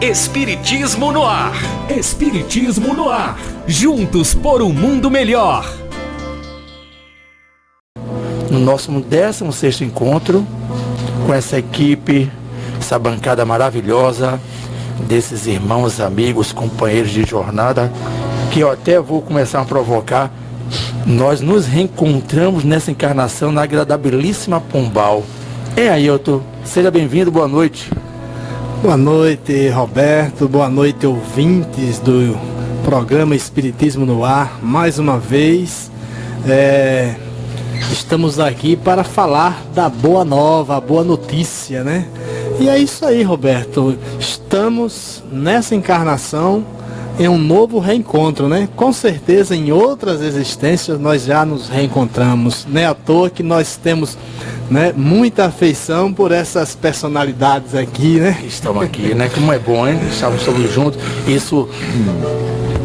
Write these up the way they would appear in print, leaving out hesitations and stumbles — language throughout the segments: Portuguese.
Espiritismo no ar. Espiritismo no ar. Juntos por um mundo melhor. No nosso 16º encontro, com essa equipe, essa bancada maravilhosa, desses irmãos, amigos, companheiros de jornada, que eu até vou começar a provocar. Nós nos reencontramos nessa encarnação na agradabilíssima Pombal. Ailton, seja bem-vindo, boa noite. Boa noite, Roberto, boa noite, ouvintes do programa Espiritismo no Ar. Mais uma vez, estamos aqui para falar da boa nova, a boa notícia, né? E é isso aí, Roberto, estamos nessa encarnação em um novo reencontro, né? Com certeza em outras existências nós já nos reencontramos, não é à toa que nós temos, né, muita afeição por essas personalidades aqui, né? Estamos aqui, né? Como é bom, hein? Estamos todos juntos. Isso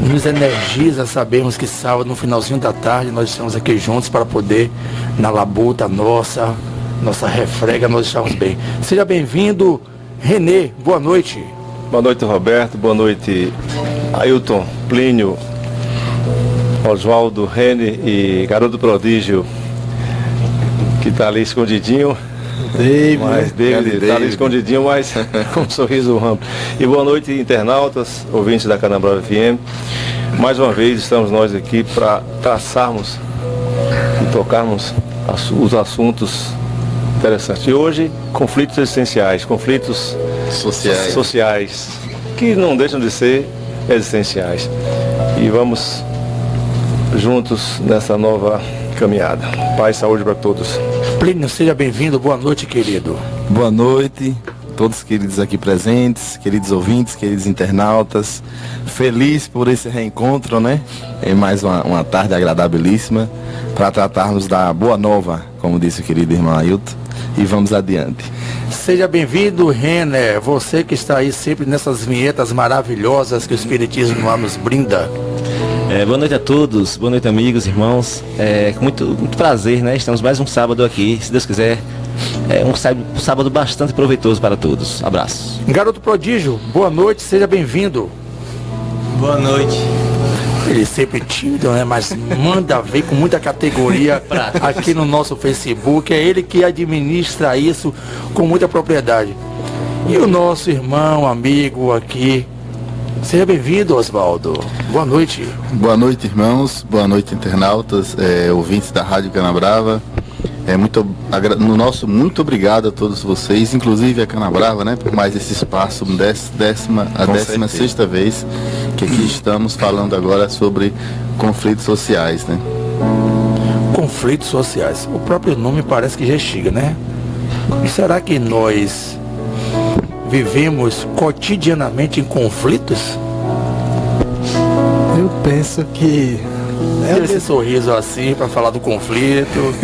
nos energiza, sabemos que sábado, no finalzinho da tarde, nós estamos aqui juntos para poder, na labuta nossa refrega, nós estamos bem. Seja bem-vindo, Renê, boa noite. Boa noite, Roberto, boa noite, Ailton, Plínio, Oswaldo, Rene e Garoto Prodígio, que está ali escondidinho. David está ali escondidinho, mas com um sorriso rampo. E boa noite, internautas, ouvintes da Canabrava FM. Mais uma vez estamos nós aqui para traçarmos e tocarmos os assuntos interessantes. E hoje, conflitos existenciais, conflitos sociais, que não deixam de ser existenciais. E vamos juntos nessa nova caminhada. Paz e saúde para todos. Plínio, seja bem-vindo, boa noite, querido. Boa noite, todos queridos aqui presentes, queridos ouvintes, queridos internautas. Feliz por esse reencontro, né? Em mais uma tarde agradabilíssima, para tratarmos da boa nova, como disse o querido irmão Ailton, e vamos adiante. Seja bem-vindo, Renner, você que está aí sempre nessas vinhetas maravilhosas que o Espiritismo no ar nos brinda. Boa noite a todos, boa noite, amigos, irmãos. Com muito prazer, né? Estamos mais um sábado aqui, se Deus quiser. Um sábado bastante proveitoso para todos. Abraço. Garoto Prodígio, boa noite, seja bem-vindo. Boa noite. Ele sempre tímido, né? Mas manda ver com muita categoria aqui no nosso Facebook. É ele que administra isso com muita propriedade. E o nosso irmão, amigo aqui. Seja bem-vindo, Oswaldo. Boa noite. Boa noite, irmãos. Boa noite, internautas, ouvintes da Rádio Canabrava. Muito obrigado a todos vocês, inclusive a Canabrava, né, por mais esse espaço, a 16ª vez que aqui estamos falando agora sobre conflitos sociais, né? Conflitos sociais. O próprio nome parece que já chega, né? E será que nós vivemos cotidianamente em conflitos? Eu penso que esse sorriso assim para falar do conflito.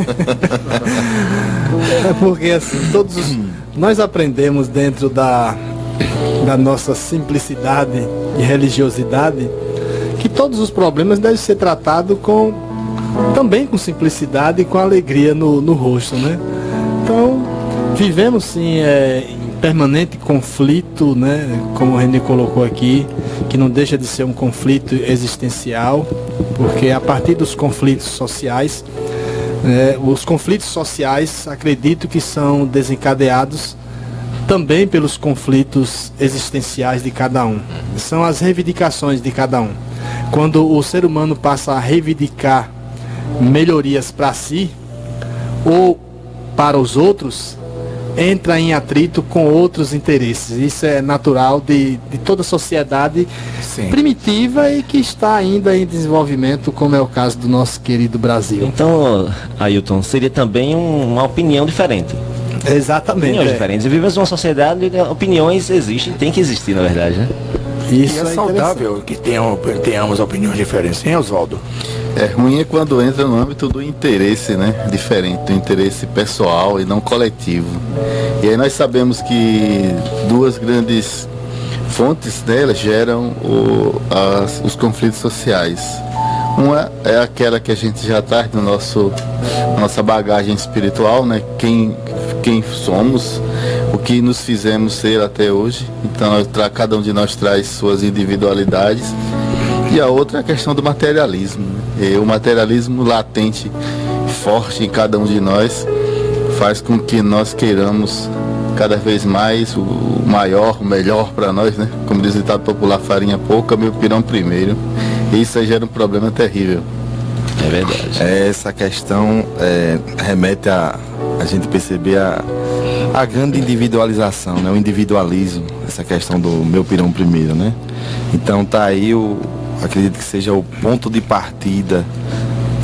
É porque assim, nós aprendemos dentro da nossa simplicidade e religiosidade que todos os problemas devem ser tratados também com simplicidade e com alegria no rosto, né? Então, vivemos sim em permanente conflito, né? Como o René colocou aqui, que não deixa de ser um conflito existencial, porque a partir dos conflitos sociais, os conflitos sociais acredito que são desencadeados também pelos conflitos existenciais de cada um. São as reivindicações de cada um. Quando o ser humano passa a reivindicar melhorias para si ou para os outros, entra em atrito com outros interesses. Isso é natural de toda sociedade primitiva e que está ainda em desenvolvimento, como é o caso do nosso querido Brasil. Então, Ailton, seria também uma opinião diferente. Exatamente. Opiniões diferentes. Vivemos numa sociedade onde opiniões existem, tem que existir, na verdade, né? Isso é saudável que tenhamos opiniões diferentes, hein, Oswaldo? É ruim é quando entra no âmbito do interesse, né? Diferente, do interesse pessoal e não coletivo. E aí nós sabemos que duas grandes fontes delas geram os conflitos sociais. Uma é aquela que a gente já traz no nossa bagagem espiritual, né? Quem somos, o que nos fizemos ser até hoje. Então cada um de nós traz suas individualidades. E a outra é a questão do materialismo. E o materialismo latente, forte em cada um de nós, faz com que nós queiramos cada vez mais o maior, o melhor para nós, né? Como diz o ditado popular, farinha pouca, meu pirão primeiro. E isso aí gera um problema terrível. É verdade. Essa questão remete a gente perceber a grande individualização, né? O individualismo, essa questão do meu pirão primeiro, né? Então tá aí, acredito que seja o ponto de partida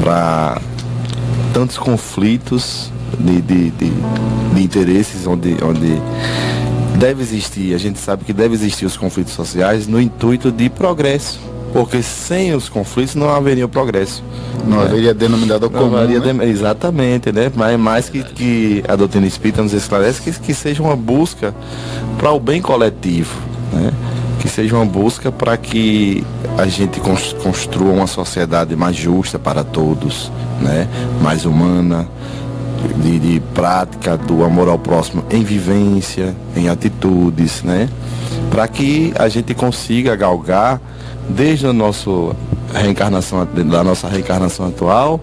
para tantos conflitos de interesses onde deve existir, a gente sabe que deve existir os conflitos sociais no intuito de progresso, porque sem os conflitos não haveria o progresso. Não haveria denominador comum, né? Exatamente, né? Mas mais que a doutrina espírita nos esclarece que seja uma busca para o bem coletivo, né? Que seja uma busca para que a gente construa uma sociedade mais justa para todos, né? Mais humana, de prática do amor ao próximo em vivência, em atitudes, né? Para que a gente consiga galgar desde a nossa reencarnação atual,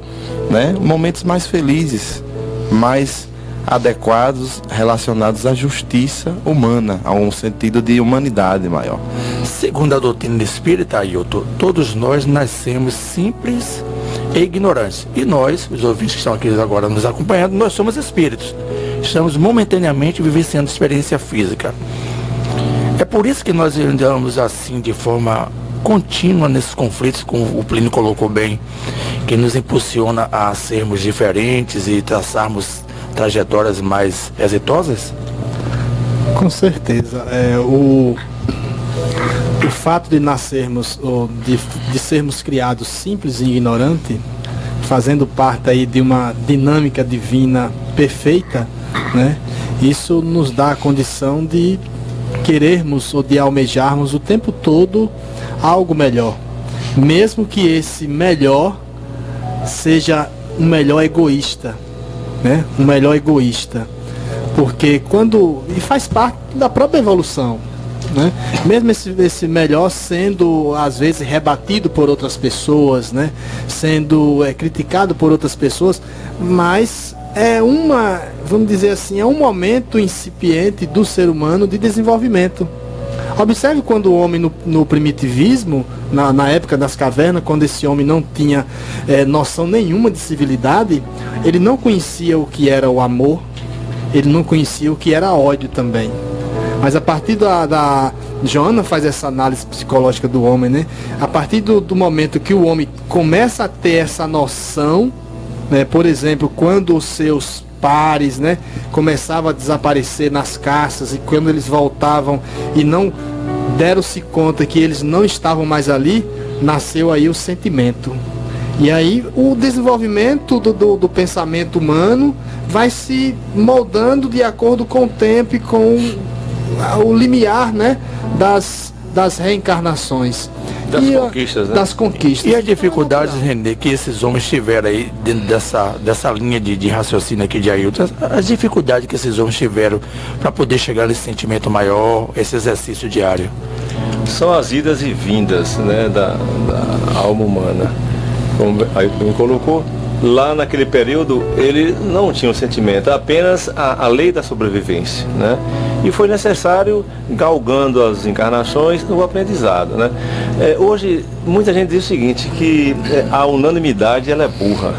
né? Momentos mais felizes, mais adequados, relacionados à justiça humana, a um sentido de humanidade maior. Segundo a doutrina espírita, Ailton, todos nós nascemos simples e ignorantes. E nós, os ouvintes que estão aqui agora nos acompanhando, nós somos espíritos. Estamos momentaneamente vivenciando experiência física. É por isso que nós andamos assim de forma contínua nesses conflitos, como o Plínio colocou bem, que nos impulsiona a sermos diferentes e traçarmos trajetórias mais exitosas? Com certeza. O fato de nascermos, ou de sermos criados simples e ignorantes, fazendo parte aí de uma dinâmica divina perfeita, né? Isso nos dá a condição de querermos ou de almejarmos o tempo todo algo melhor, mesmo que esse melhor seja um melhor egoísta, né? Um melhor egoísta, porque e faz parte da própria evolução, né? Mesmo esse melhor sendo às vezes rebatido por outras pessoas, né? Sendo criticado por outras pessoas, mas vamos dizer assim, é um momento incipiente do ser humano de desenvolvimento. Observe quando o homem no primitivismo, na época das cavernas, quando esse homem não tinha noção nenhuma de civilidade, ele não conhecia o que era o amor, ele não conhecia o que era ódio também. Mas a partir da Joana faz essa análise psicológica do homem, né? A partir do momento que o homem começa a ter essa noção, né? Por exemplo, quando os seus pares, né, começavam a desaparecer nas caças, e quando eles voltavam e não deram-se conta que eles não estavam mais ali, nasceu aí o sentimento. E aí o desenvolvimento do pensamento humano vai se moldando de acordo com o tempo e com o limiar, né, das reencarnações. Conquistas, né? Das conquistas. E as dificuldades, Renê, que esses homens tiveram aí dentro dessa linha de raciocínio aqui de Ailton, as dificuldades que esses homens tiveram para poder chegar nesse sentimento maior, esse exercício diário? São as idas e vindas, né, da alma humana. Como Ailton colocou, lá naquele período ele não tinha um sentimento, apenas a lei da sobrevivência, né? E foi necessário, galgando as encarnações, o aprendizado, né? Hoje, muita gente diz o seguinte, que a unanimidade ela é burra.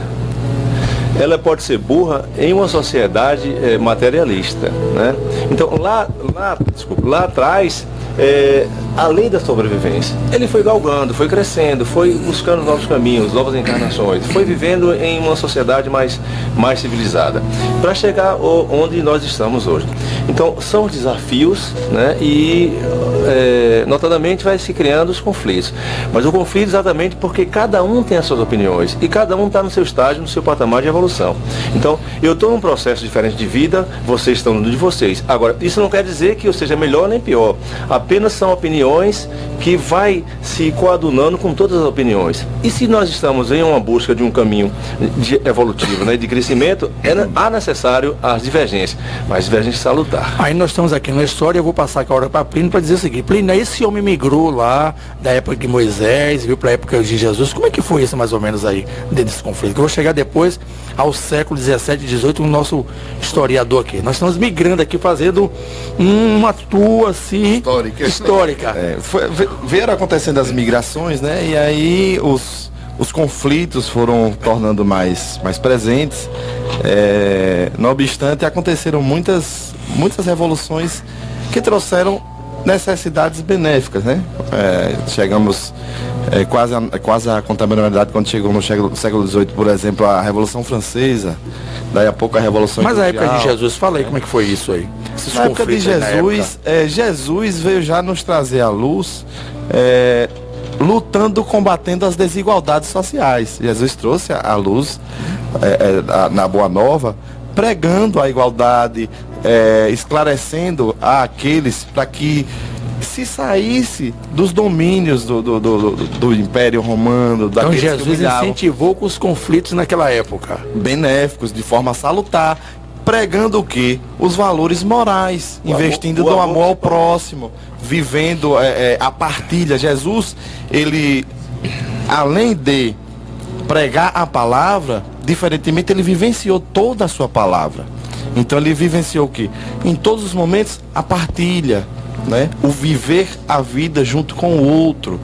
Ela pode ser burra em uma sociedade materialista, né? Então, lá atrás, a lei da sobrevivência, ele foi galgando, foi crescendo, foi buscando novos caminhos, novas encarnações, foi vivendo em uma sociedade mais civilizada, para chegar onde nós estamos hoje. Então, são desafios, né? E notadamente vai se criando os conflitos, mas o conflito exatamente porque cada um tem as suas opiniões e cada um está no seu estágio, no seu patamar de evolução. Então, eu estou num processo diferente de vida, vocês estão no de vocês. Agora, isso não quer dizer que eu seja melhor nem pior, apenas são opiniões que vai se coadunando com todas as opiniões. E se nós estamos em uma busca de um caminho evolutivo, né, de crescimento, há necessário as divergências, mas divergência salutar. Aí nós estamos aqui na história, eu vou passar aqui a hora para Plínio para dizer o seguinte: Plínio, esse homem migrou lá da época de Moisés, viu, para a época de Jesus. Como é que foi isso mais ou menos aí, desse conflito? Eu vou chegar depois ao século 17 e 18, o nosso historiador aqui. Nós estamos migrando aqui, fazendo uma tour assim histórica. Vieram acontecendo as migrações, né? E aí os conflitos foram tornando mais presentes. Não obstante, aconteceram muitas revoluções que trouxeram necessidades benéficas, né? Chegamos quase à contemporaneidade quando chegou no século XVIII, por exemplo, a Revolução Francesa, daí a pouco a Revolução Mas Industrial. a época de Jesus, fala aí como é que foi isso aí. Esses Na época de conflitos aí Jesus veio já nos trazer à luz, lutando, combatendo as desigualdades sociais. Jesus trouxe à luz, na Boa Nova, pregando a igualdade, esclarecendo àqueles para que se saísse dos domínios do Império Romano. Então Jesus incentivou com os conflitos naquela época. Benéficos, de forma salutar, pregando o quê? Os valores morais, investindo no amor ao próximo, vivendo a partilha. Jesus, ele, além de pregar a palavra, diferentemente, ele vivenciou toda a sua palavra. Então ele vivenciou o quê? Em todos os momentos, a partilha, né? O viver a vida junto com o outro,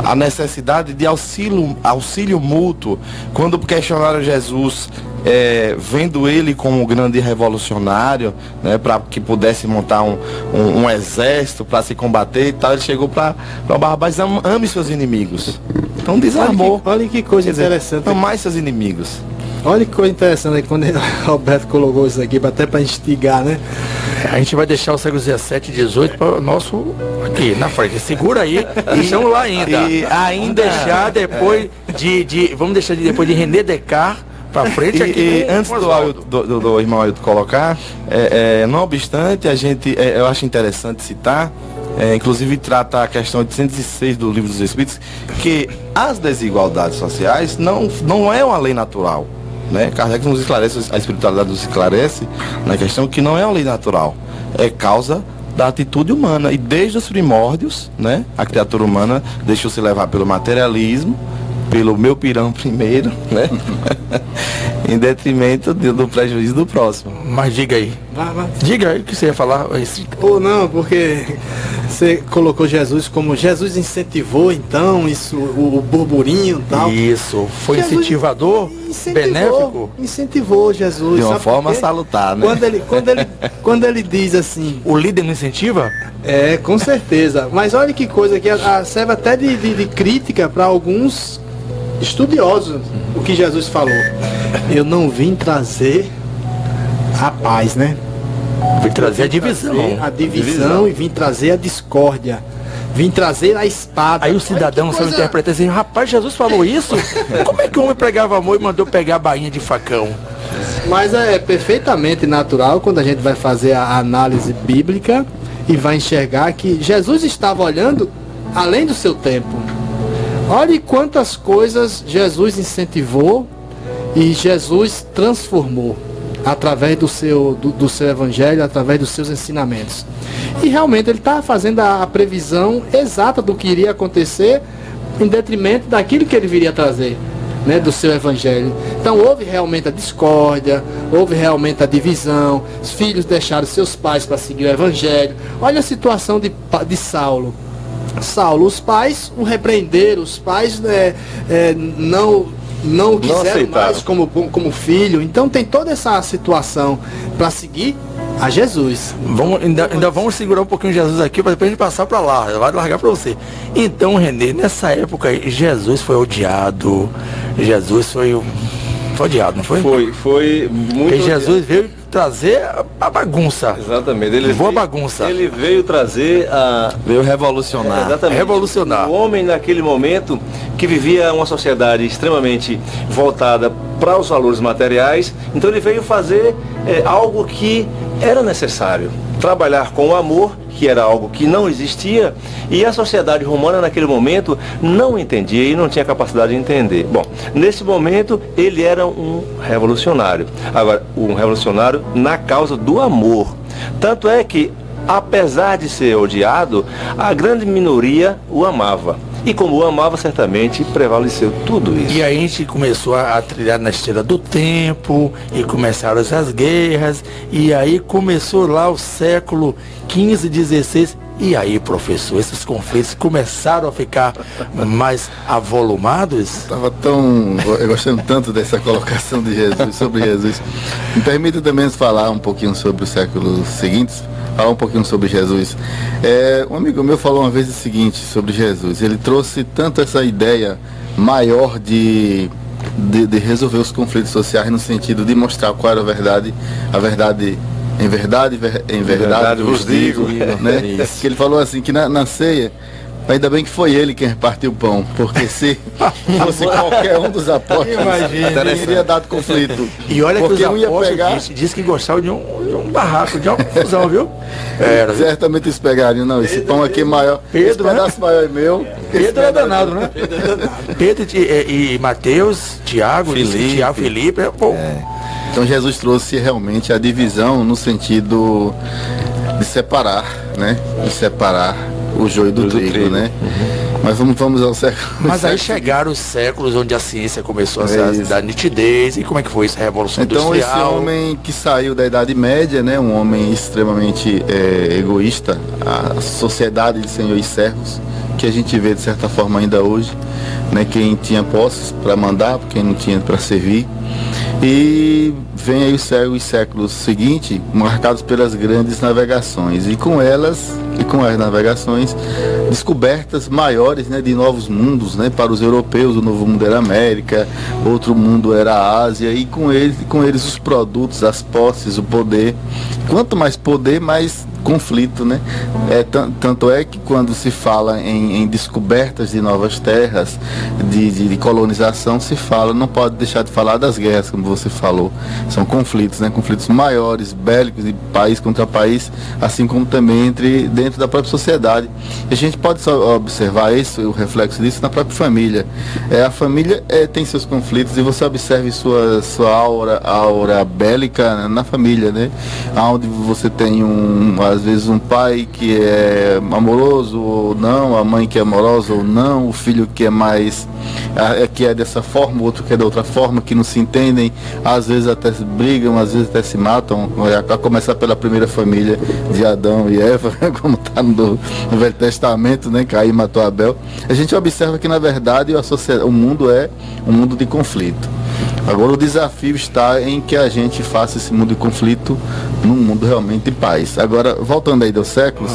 a necessidade de auxílio mútuo. Quando questionaram Jesus, vendo ele como um grande revolucionário, né, para que pudesse montar um exército para se combater e tal, ele chegou para Barrabás: ame seus inimigos. Então desarmou. Olha que coisa interessante. Amar seus inimigos. Olha que coisa interessante aí quando o Roberto colocou isso aqui, até para instigar, né? A gente vai deixar o século 17 e 18 para o nosso aqui na frente. Segura aí, estamos lá ainda. E ainda deixar depois vamos deixar depois de René Descartes para frente aqui. Antes do irmão Ailton colocar, não obstante, eu acho interessante citar, inclusive trata a questão 806 do Livro dos Espíritos, que as desigualdades sociais não é uma lei natural. Né? Kardec nos esclarece, a espiritualidade nos esclarece na questão que não é uma lei natural, é causa da atitude humana. E desde os primórdios, né, a criatura humana deixou-se levar pelo materialismo, pelo meu pirão primeiro, né? Em detrimento do prejuízo do próximo. Mas diga aí. Diga aí o que você ia falar. Ou não, porque você colocou Jesus como Jesus incentivou, então, isso, o burburinho e tal. Isso, foi Jesus incentivador, benéfico. Incentivou Jesus. De uma forma salutar, né? Quando ele diz assim... O líder não incentiva? Com certeza. Mas olha que coisa que serve até de crítica para alguns estudiosos, o que Jesus falou. Eu não vim trazer a paz, né? Vim trazer a divisão. A divisão e vim trazer a discórdia. Vim trazer a espada. Aí o cidadão só interpreta assim: rapaz, Jesus falou isso? Como é que o homem pregava amor e mandou pegar a bainha de facão? Mas é perfeitamente natural quando a gente vai fazer a análise bíblica e vai enxergar que Jesus estava olhando além do seu tempo. Olhe quantas coisas Jesus incentivou e Jesus transformou através do seu evangelho, através dos seus ensinamentos. E realmente ele está fazendo a previsão exata do que iria acontecer em detrimento daquilo que ele viria trazer, né, do seu evangelho. Então houve realmente a discórdia, houve realmente a divisão, os filhos deixaram seus pais para seguir o evangelho. Olha a situação de Saulo. Os pais o repreenderam, os pais não o quiseram mais como filho. Então tem toda essa situação para seguir a Jesus. Ainda vamos segurar um pouquinho Jesus aqui para depois a gente passar para lá. Vai largar para você. Então, Renê, nessa época Jesus foi odiado. Jesus foi odiado, não foi? Foi muito. Porque Jesus veio trazer a bagunça. Exatamente. Bagunça. Ele veio trazer veio revolucionar. Exatamente. Revolucionar. O homem naquele momento que vivia uma sociedade extremamente voltada para os valores materiais. Então ele veio fazer algo que era necessário, trabalhar com o amor, que era algo que não existia, e a sociedade romana naquele momento não entendia e não tinha capacidade de entender. Bom, nesse momento ele era um revolucionário. Agora, um revolucionário na causa do amor. Tanto é que, apesar de ser odiado, a grande minoria o amava. E como o amava, certamente prevaleceu tudo isso. E aí a gente começou a trilhar na esteira do tempo, e começaram as guerras, e aí começou lá o século XV, XVI. E aí, professor, esses conflitos começaram a ficar mais avolumados? Eu gostando tanto dessa colocação de Jesus, sobre Jesus. Me permita também falar um pouquinho sobre os séculos seguintes, falar um pouquinho sobre Jesus. Um amigo meu falou uma vez o seguinte sobre Jesus. Ele trouxe tanto essa ideia maior de resolver os conflitos sociais, no sentido de mostrar qual era a verdade. Em verdade vos digo, né? Que ele falou assim, que na ceia, ainda bem que foi ele quem repartiu o pão, porque se fosse qualquer um dos apóstolos, teria dado conflito. E olha porque que os apóstolos disse que gostavam de um barraco, de uma confusão, viu? Certamente eles pegariam, não, esse pão aqui é maior, esse pedaço maior é meu. Pedro é danado, né? Pedro e Mateus, Tiago, Felipe, pô. Então Jesus trouxe realmente a divisão no sentido de separar, né? De separar o joio do trigo, né? Uhum. Mas vamos ao século. Mas aí chegaram os séculos onde a ciência começou a dar nitidez. E como é que foi essa revolução industrial? Então esse homem que saiu da Idade Média, né? Um homem extremamente egoísta, a sociedade de senhor e servos, que a gente vê de certa forma ainda hoje, né? Quem tinha posses para mandar, quem não tinha para servir. E vem aí os séculos seguintes, marcados pelas grandes navegações, e com as navegações, descobertas maiores, né, de novos mundos, né? Para os europeus o novo mundo era a América, outro mundo era a Ásia, e com eles os produtos, as posses, o poder. Quanto mais poder, mais conflito, né? Tanto é que quando se fala em descobertas de novas terras, de colonização, não pode deixar de falar das guerras, como você falou. São conflitos, né? Conflitos maiores, bélicos, de país contra país, assim como também dentro da própria sociedade. E a gente pode só observar o reflexo disso na própria família. A família tem seus conflitos, e você observa sua aura bélica na família, né? Onde você tem às vezes um pai que é amoroso ou não, a mãe que é amorosa ou não, o filho que é mais que é dessa forma, o outro que é da outra forma, que não se entendem, às vezes até se brigam, às vezes até se matam, a começar pela primeira família de Adão e Eva, como está no Velho Testamento, né? Caim matou Abel. A gente observa que na verdade o mundo é um mundo de conflito. Agora o desafio está em que a gente faça esse mundo de conflito num mundo realmente de paz. Agora, voltando aí dos séculos,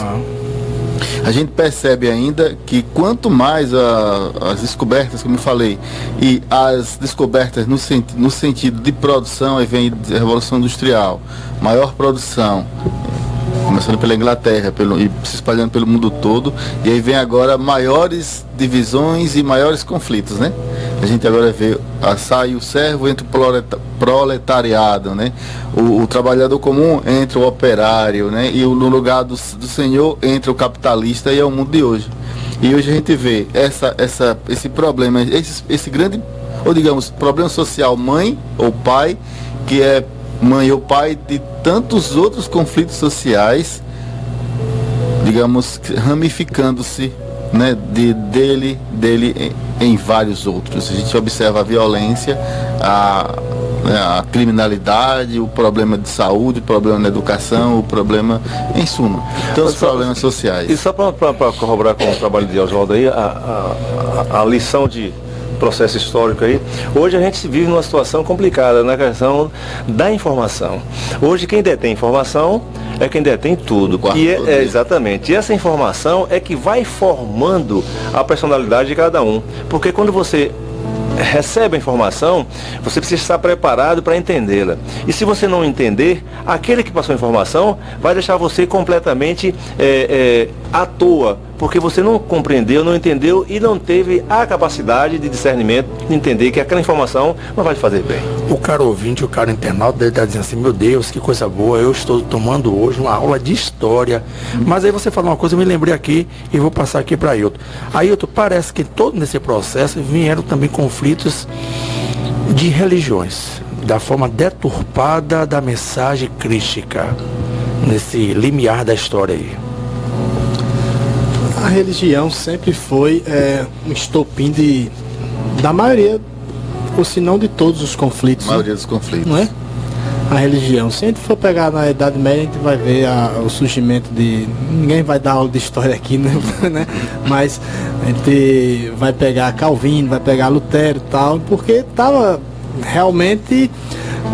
a gente percebe ainda que quanto mais as descobertas, como eu falei, e as descobertas no sentido de produção, aí vem a Revolução Industrial, maior produção, começando pela Inglaterra e se espalhando pelo mundo todo, e aí vem agora maiores divisões e maiores conflitos, né? A gente agora vê, sai o servo entre o proletariado, né? O trabalhador comum entre o operário, né? E no lugar do senhor entre o capitalista, e é o mundo de hoje. E hoje a gente vê esse problema, esse grande, ou digamos, problema social, mãe ou pai, que é mãe ou pai de tantos outros conflitos sociais, digamos, ramificando-se, né, dele em vários outros. A gente observa a violência, a criminalidade, o problema de saúde, o problema na educação, o problema, em suma, todos os problemas sociais. E só para corroborar com o trabalho de Oswaldo aí, a lição de processo histórico aí, hoje a gente vive numa situação complicada na questão da informação. Hoje quem detém informação é quem detém tudo. Exatamente. E essa informação é que vai formando a personalidade de cada um. Porque quando você recebe a informação, você precisa estar preparado para entendê-la. E se você não entender, aquele que passou a informação vai deixar você completamente à toa, porque você não compreendeu, não entendeu e não teve a capacidade de discernimento de entender que aquela informação não vai te fazer bem. O cara ouvinte, o cara internauta deve estar dizendo assim, meu Deus, que coisa boa, eu estou tomando hoje uma aula de história. Mas aí você falou uma coisa, eu me lembrei aqui e vou passar aqui para Ailton. Ailton, parece que todo nesse processo vieram também conflitos de religiões, da forma deturpada da mensagem crística, nesse limiar da história aí. A religião sempre foi um estopim da maioria, ou se não de todos os conflitos. A maioria dos conflitos. Não é? A religião. Se a gente for pegar na Idade Média, a gente vai ver o surgimento de... Ninguém vai dar aula de história aqui, né? Mas a gente vai pegar Calvino, vai pegar Lutero e tal, porque estava realmente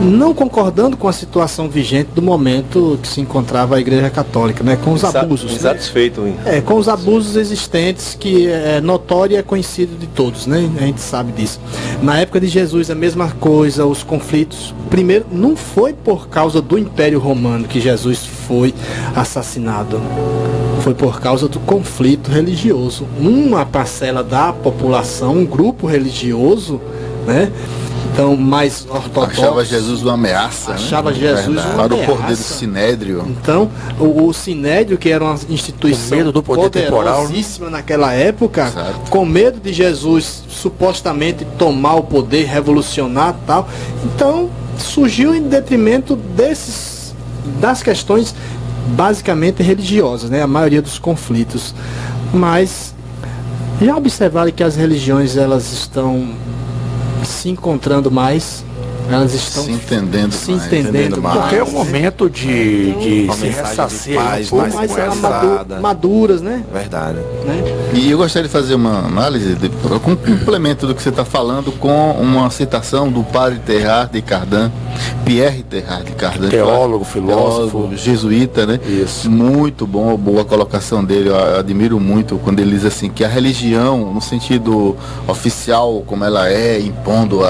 não concordando com a situação vigente do momento que se encontrava a Igreja Católica, né? Com os abusos. Insatisfeito. Né? Com os abusos existentes, que é notório e é conhecido de todos, né? A gente sabe disso. Na época de Jesus, a mesma coisa, os conflitos. Primeiro, não foi por causa do Império Romano que Jesus foi assassinado. Foi por causa do conflito religioso. Uma parcela da população, um grupo religioso, né? Então, mais ortodoxo. Achava Jesus uma ameaça. Achava, né? Jesus uma para ameaça. o poder do Sinédrio. Então, o Sinédrio, que era uma instituição com medo do poder poderosíssima naquela época, Exato. com medo de Jesus supostamente tomar o poder, revolucionar e tal. Então, surgiu em detrimento das questões basicamente religiosas, né? A maioria dos conflitos. Mas já observaram que as religiões, elas estão se encontrando mais, elas estão Se entendendo mais. Porque é o momento de Uma se mensagem de ressarcir paz, um pouco mais com essa- conversada. maduras, né? Verdade. E eu gostaria de fazer uma análise, com um complemento do que você está falando, com uma citação do padre Teilhard de Chardin, Pierre Teilhard de Chardin. Teólogo, filósofo. Teólogo, jesuíta, né? Isso. Muito bom, boa colocação dele. Eu admiro muito quando ele diz assim, que a religião, no sentido oficial, como ela é, impondo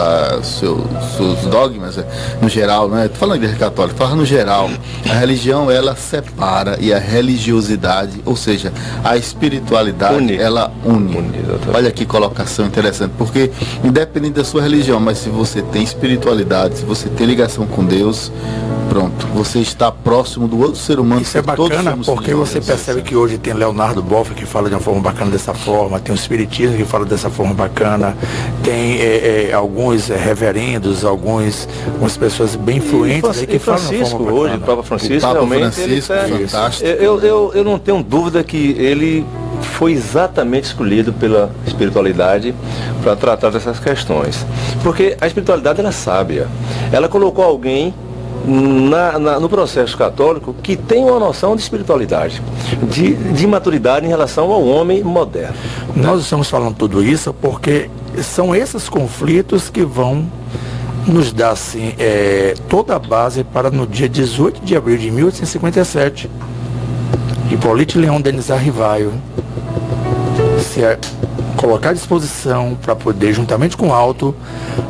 seus dogmas, no geral, né? Tô falando da Igreja Católica, falando no geral, a religião, ela separa, e a religiosidade, ou seja, a espiritualidade, ela une. Olha que colocação interessante, porque independente da sua religião, mas se você tem espiritualidade, se você tem ligação com Deus, pronto, você está próximo do outro ser humano. Isso é todos bacana somos porque filhos de você Deus. percebe que hoje tem Leonardo Boff que fala de uma forma bacana dessa forma, tem o Espiritismo que fala dessa forma bacana, tem alguns reverendos, algumas pessoas bem influentes aí que falam de uma Francisco, forma hoje, o bacana. Papa Francisco, O Papa realmente, Francisco, ele fantástico. eu não tenho dúvida que ele foi exatamente escolhido pela espiritualidade para tratar dessas questões. Porque a espiritualidade, ela é sábia. Ela colocou alguém no processo católico que tem uma noção de espiritualidade, de maturidade em relação ao homem moderno. Nós estamos falando tudo isso porque são esses conflitos que vão nos dar assim, toda a base para no dia 18 de abril de 1857, Hipólito Leão Denis Arrivaio se colocar à disposição para poder, juntamente com o Alto,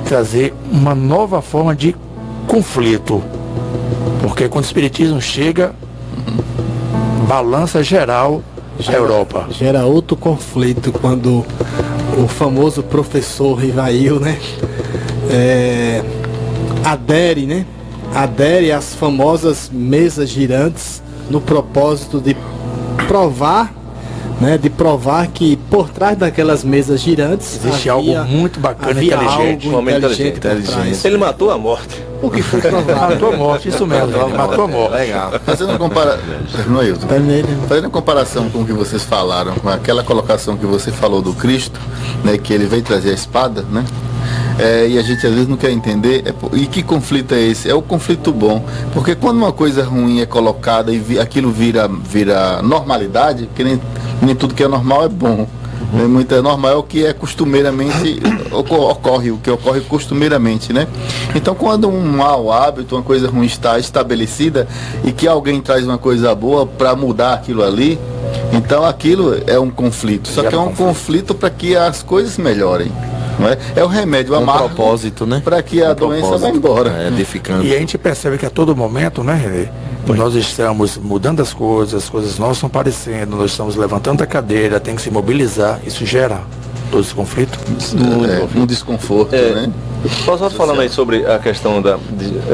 trazer uma nova forma de conflito. Porque quando o Espiritismo chega, balança geral a Europa. Gera outro conflito quando o famoso professor Rivail, né? Adere às famosas mesas girantes no propósito de provar, né? De provar que por trás daquelas mesas girantes Existe algo muito bacana e inteligente. Algo Um homem inteligente por trás. Ele matou a morte. O que foi provado? Matou a morte, isso mesmo, ele matou a morte. Legal. Fazendo uma comparação. Terminou, Ailton? Terminei, né? Fazendo uma comparação com o que vocês falaram, com aquela colocação que você falou do Cristo, né, que ele veio trazer a espada, né? E a gente às vezes não quer entender. E que conflito é esse? É o conflito bom. Porque quando uma coisa ruim é colocada e aquilo vira normalidade, porque nem tudo que é normal é bom. Muito é normal, é o que é costumeiramente ocorre, o que ocorre costumeiramente, né? Então, quando um mau hábito, uma coisa ruim está estabelecida e que alguém traz uma coisa boa para mudar aquilo ali, então aquilo é um conflito. Só que é um conflito para que as coisas melhorem. Não é? É o remédio amargo propósito, né? para que a doença vá embora. Edificando. E a gente percebe que a todo momento, né, Renê, Nós estamos mudando as coisas novas estão aparecendo, nós estamos levantando a cadeira, tem que se mobilizar, isso gera todo esse conflito. Um desconforto, né? Nós estamos falando aí sobre a questão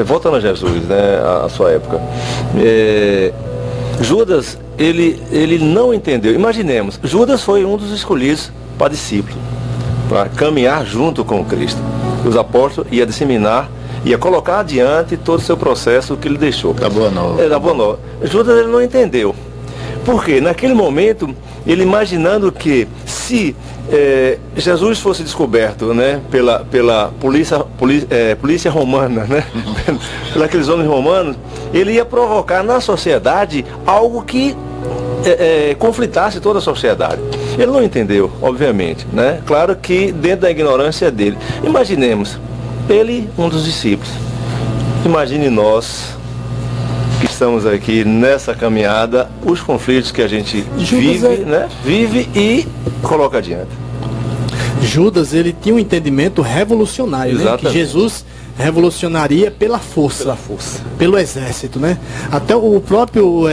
voltando a Jesus, né, a sua época. Judas, ele não entendeu. Imaginemos, Judas foi um dos escolhidos para discípulo, para caminhar junto com Cristo. Os apóstolos ia disseminar, ia colocar adiante todo o seu processo que ele deixou. Da Boa Nova. Da Boa Nova. Judas, ele não entendeu. Por quê? Naquele momento, ele imaginando que se Jesus fosse descoberto, né, pela polícia romana, né, pelos aqueles homens romanos, ele ia provocar na sociedade algo que conflitasse toda a sociedade. Ele não entendeu, obviamente, né? Claro que dentro da ignorância dele. Imaginemos, ele, um dos discípulos. Imagine nós que estamos aqui nessa caminhada, os conflitos que a gente vive e coloca adiante. Judas, ele tinha um entendimento revolucionário, né? Que Jesus revolucionaria pela força, pelo exército, né? Até o próprio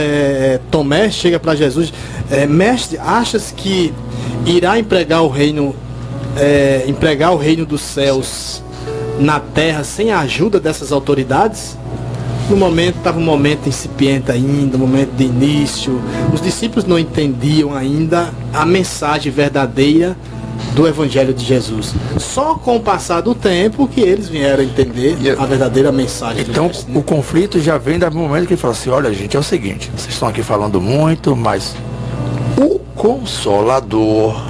Tomé chega para Jesus, mestre, achas que irá empregar o reino dos céus na terra sem a ajuda dessas autoridades? No momento, estava um momento incipiente ainda, um momento de início, os discípulos não entendiam ainda a mensagem verdadeira do Evangelho de Jesus. Só com o passar do tempo que eles vieram a entender a verdadeira mensagem. Então, o conflito já vem do momento que ele fala assim, olha gente, é o seguinte, vocês estão aqui falando muito, mas o Consolador,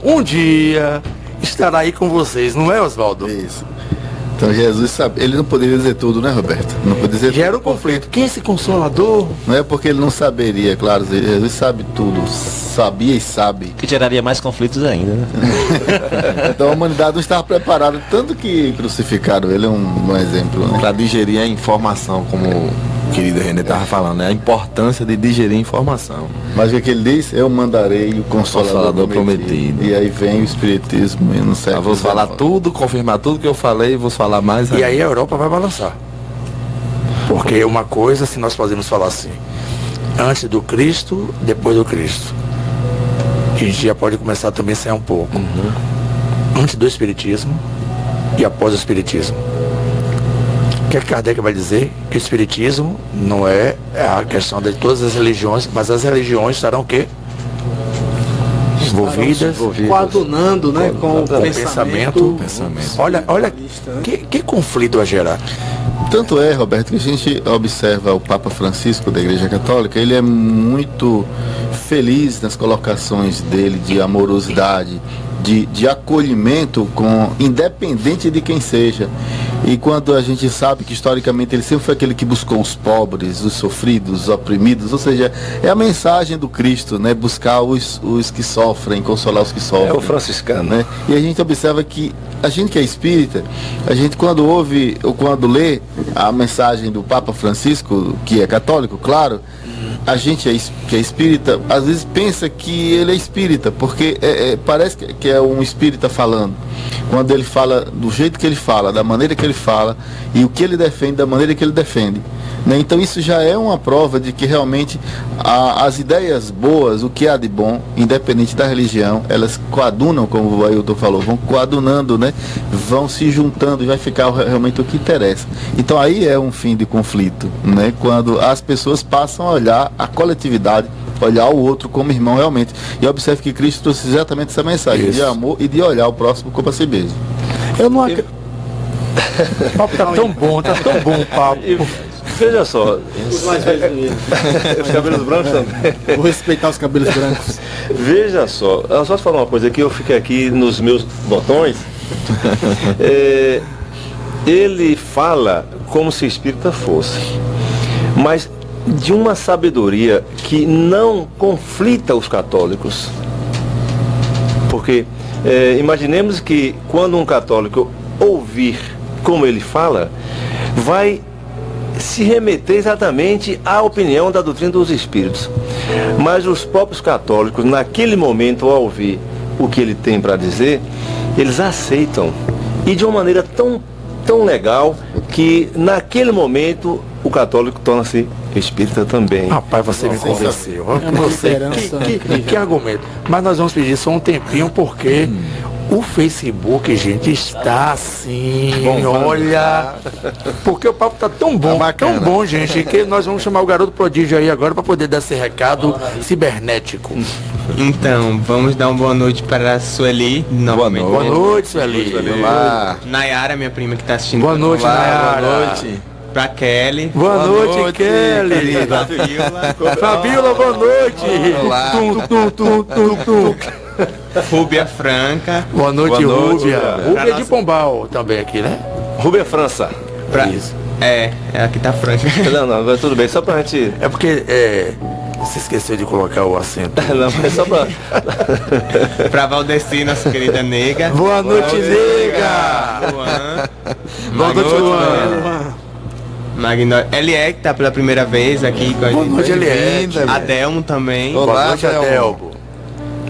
um dia estará aí com vocês, não é, Oswaldo? Isso. Então Jesus sabe, ele não poderia dizer tudo, né, Roberto? Não poderia dizer Gera um conflito. Quem é esse Consolador? Não é porque ele não saberia, claro, Jesus sabe tudo, sabia e sabe. Que geraria mais conflitos ainda, né? Então a humanidade não estava preparada, tanto que crucificaram ele, um exemplo, né? Para digerir a informação, como o querido René estava falando, né? A importância de digerir a informação. Mas o que ele diz? Eu mandarei o Consolador prometido. E aí vem o Espiritismo e não sei. Eu vou falar tudo, confirmar tudo que eu falei, vou falar mais. E aí a Europa vai balançar. Porque uma coisa, se nós podemos falar assim, antes do Cristo, depois do Cristo. Que a gente já pode começar também a sair um pouco. Antes do Espiritismo e após o Espiritismo. O que Kardec vai dizer? Que o Espiritismo não é a questão de todas as religiões, mas as religiões estarão o quê? Envolvidas. Coadunando, né? Com o pensamento. Olha que conflito vai gerar. Tanto é, Roberto, que a gente observa o Papa Francisco da Igreja Católica, ele é muito feliz nas colocações dele de amorosidade, de acolhimento independente de quem seja. E quando a gente sabe que historicamente ele sempre foi aquele que buscou os pobres, os sofridos, os oprimidos, ou seja, é a mensagem do Cristo, né? Buscar os que sofrem, consolar os que sofrem. É o franciscano, né? E a gente observa que a gente que é espírita, a gente quando ouve ou quando lê a mensagem do Papa Francisco, que é católico, claro, a gente que é espírita, às vezes pensa que ele é espírita, porque parece que é um espírita falando. Quando ele fala do jeito que ele fala, da maneira que ele fala, e o que ele defende, da maneira que ele defende. Né? Então isso já é uma prova de que realmente as ideias boas, o que há de bom, independente da religião, elas coadunam, como o Ailton falou, vão coadunando, né? Vão se juntando e vai ficar realmente o que interessa. Então aí é um fim de conflito, né? Quando as pessoas passam a olhar a coletividade, olhar o outro como irmão realmente. E observe que Cristo trouxe exatamente essa mensagem de amor e de olhar o próximo como a si mesmo. Eu não acredito. O papo tá tão bom o papo. Veja só, Os mais velhos. os cabelos brancos também. Vou respeitar os cabelos brancos. Veja só, eu só te falar uma coisa que eu fiquei aqui nos meus botões. Ele fala como se espírita fosse, mas de uma sabedoria que não conflita os católicos. Porque imaginemos que quando um católico ouvir como ele fala, vai se remeter exatamente à opinião da doutrina dos espíritos. Mas os próprios católicos, naquele momento, ao ouvir o que ele tem para dizer, eles aceitam. E de uma maneira tão legal que naquele momento o católico torna-se espírita também. Rapaz, você me convenceu. uma esperança Que argumento. Mas nós vamos pedir só um tempinho, porque o Facebook, gente, está assim, olha, porque o papo tá tão bom, gente, que nós vamos chamar o garoto prodígio aí agora para poder dar esse recado cibernético. Então, vamos dar uma boa noite para a Sueli, novamente. Boa noite, Sueli. Olá. Nayara, minha prima que está assistindo. Boa noite, Olá, Nayara. boa noite. Pra Kelly. Boa noite, Kelly. Fabíola, boa noite. Olá. Tum. Rúbia Franca. Boa noite, Boa noite, Rúbia. Rúbia. Rúbia de Pombal também aqui, né? Rubem França. Isso. É aqui tá Franca. Não, vai tudo bem, só pra gente... É porque você esqueceu de colocar o acento. Não, mas só pra... Pra Valdeci, nossa querida nega. Boa noite, nega. Luan. Boa noite, Luan. Magnólia. Elie, que tá pela primeira vez aqui com a Boa gente. noite, Eliette. Adelmo também. Olá, Boa noite, Adelmo. Adelmo.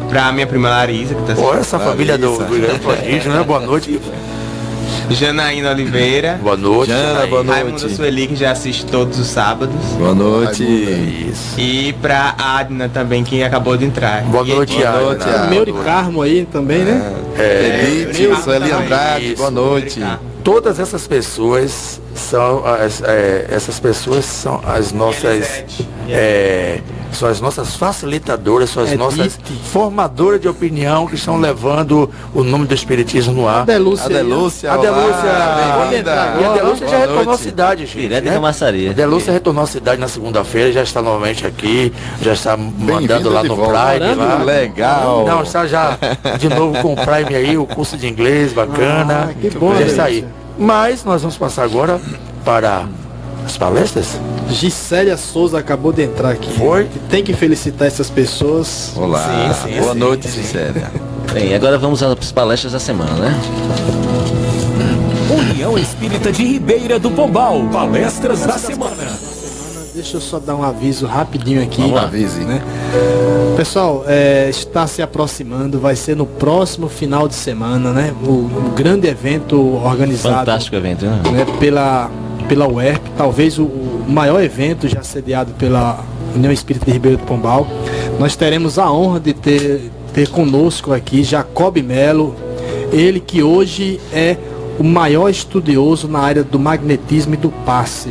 Pra minha prima Larissa, que tá Olha essa família do grande prodígio, né? Boa noite. Janaína Oliveira. Boa noite. Jana, boa Raimundo noite. Sueli, que já assiste todos os sábados. Boa noite. Isso. E pra Adna também, que acabou de entrar. Boa noite, Boa Adna. noite, Adna. Meu de Carmo aí também, né? Edith, Sueli também. Andrade, Isso. boa noite. Todas essas pessoas são as nossas são as nossas facilitadoras, são as nossas formadoras de opinião que estão levando o nome do Espiritismo no ar. Adelúcia. Adelúcia, Adelúcia, bem-vinda. e a Adelúcia já Boa retornou à noite. cidade, gente. Direto né? da maçaria. A Adelúcia retornou à cidade na segunda-feira, já está novamente aqui, já está mandando lá de no volta. Prime. Lá. Legal. Não, está já de novo com o Prime aí, o curso de inglês, bacana. Ah, que bom, já está aí. Adelúcia. Mas nós vamos passar agora para as palestras. Gisélia Souza acabou de entrar aqui. Foi? Tem que felicitar essas pessoas. Olá, Sim, boa sim. noite, Cicélia. Bem, agora vamos às palestras da semana, né? União Espírita de Ribeira do Pombal. Palestras da semana. Deixa eu só dar um aviso rapidinho aqui. Vamos lá, avise. Né? Pessoal, está se aproximando, vai ser no próximo final de semana, né? O grande evento organizado Fantástico evento, né? né, pela UERP, talvez o maior evento já sediado pela União Espírita de Ribeira do Pombal. Nós teremos a honra de ter conosco aqui Jacob Melo, ele que hoje é o maior estudioso na área do magnetismo e do passe.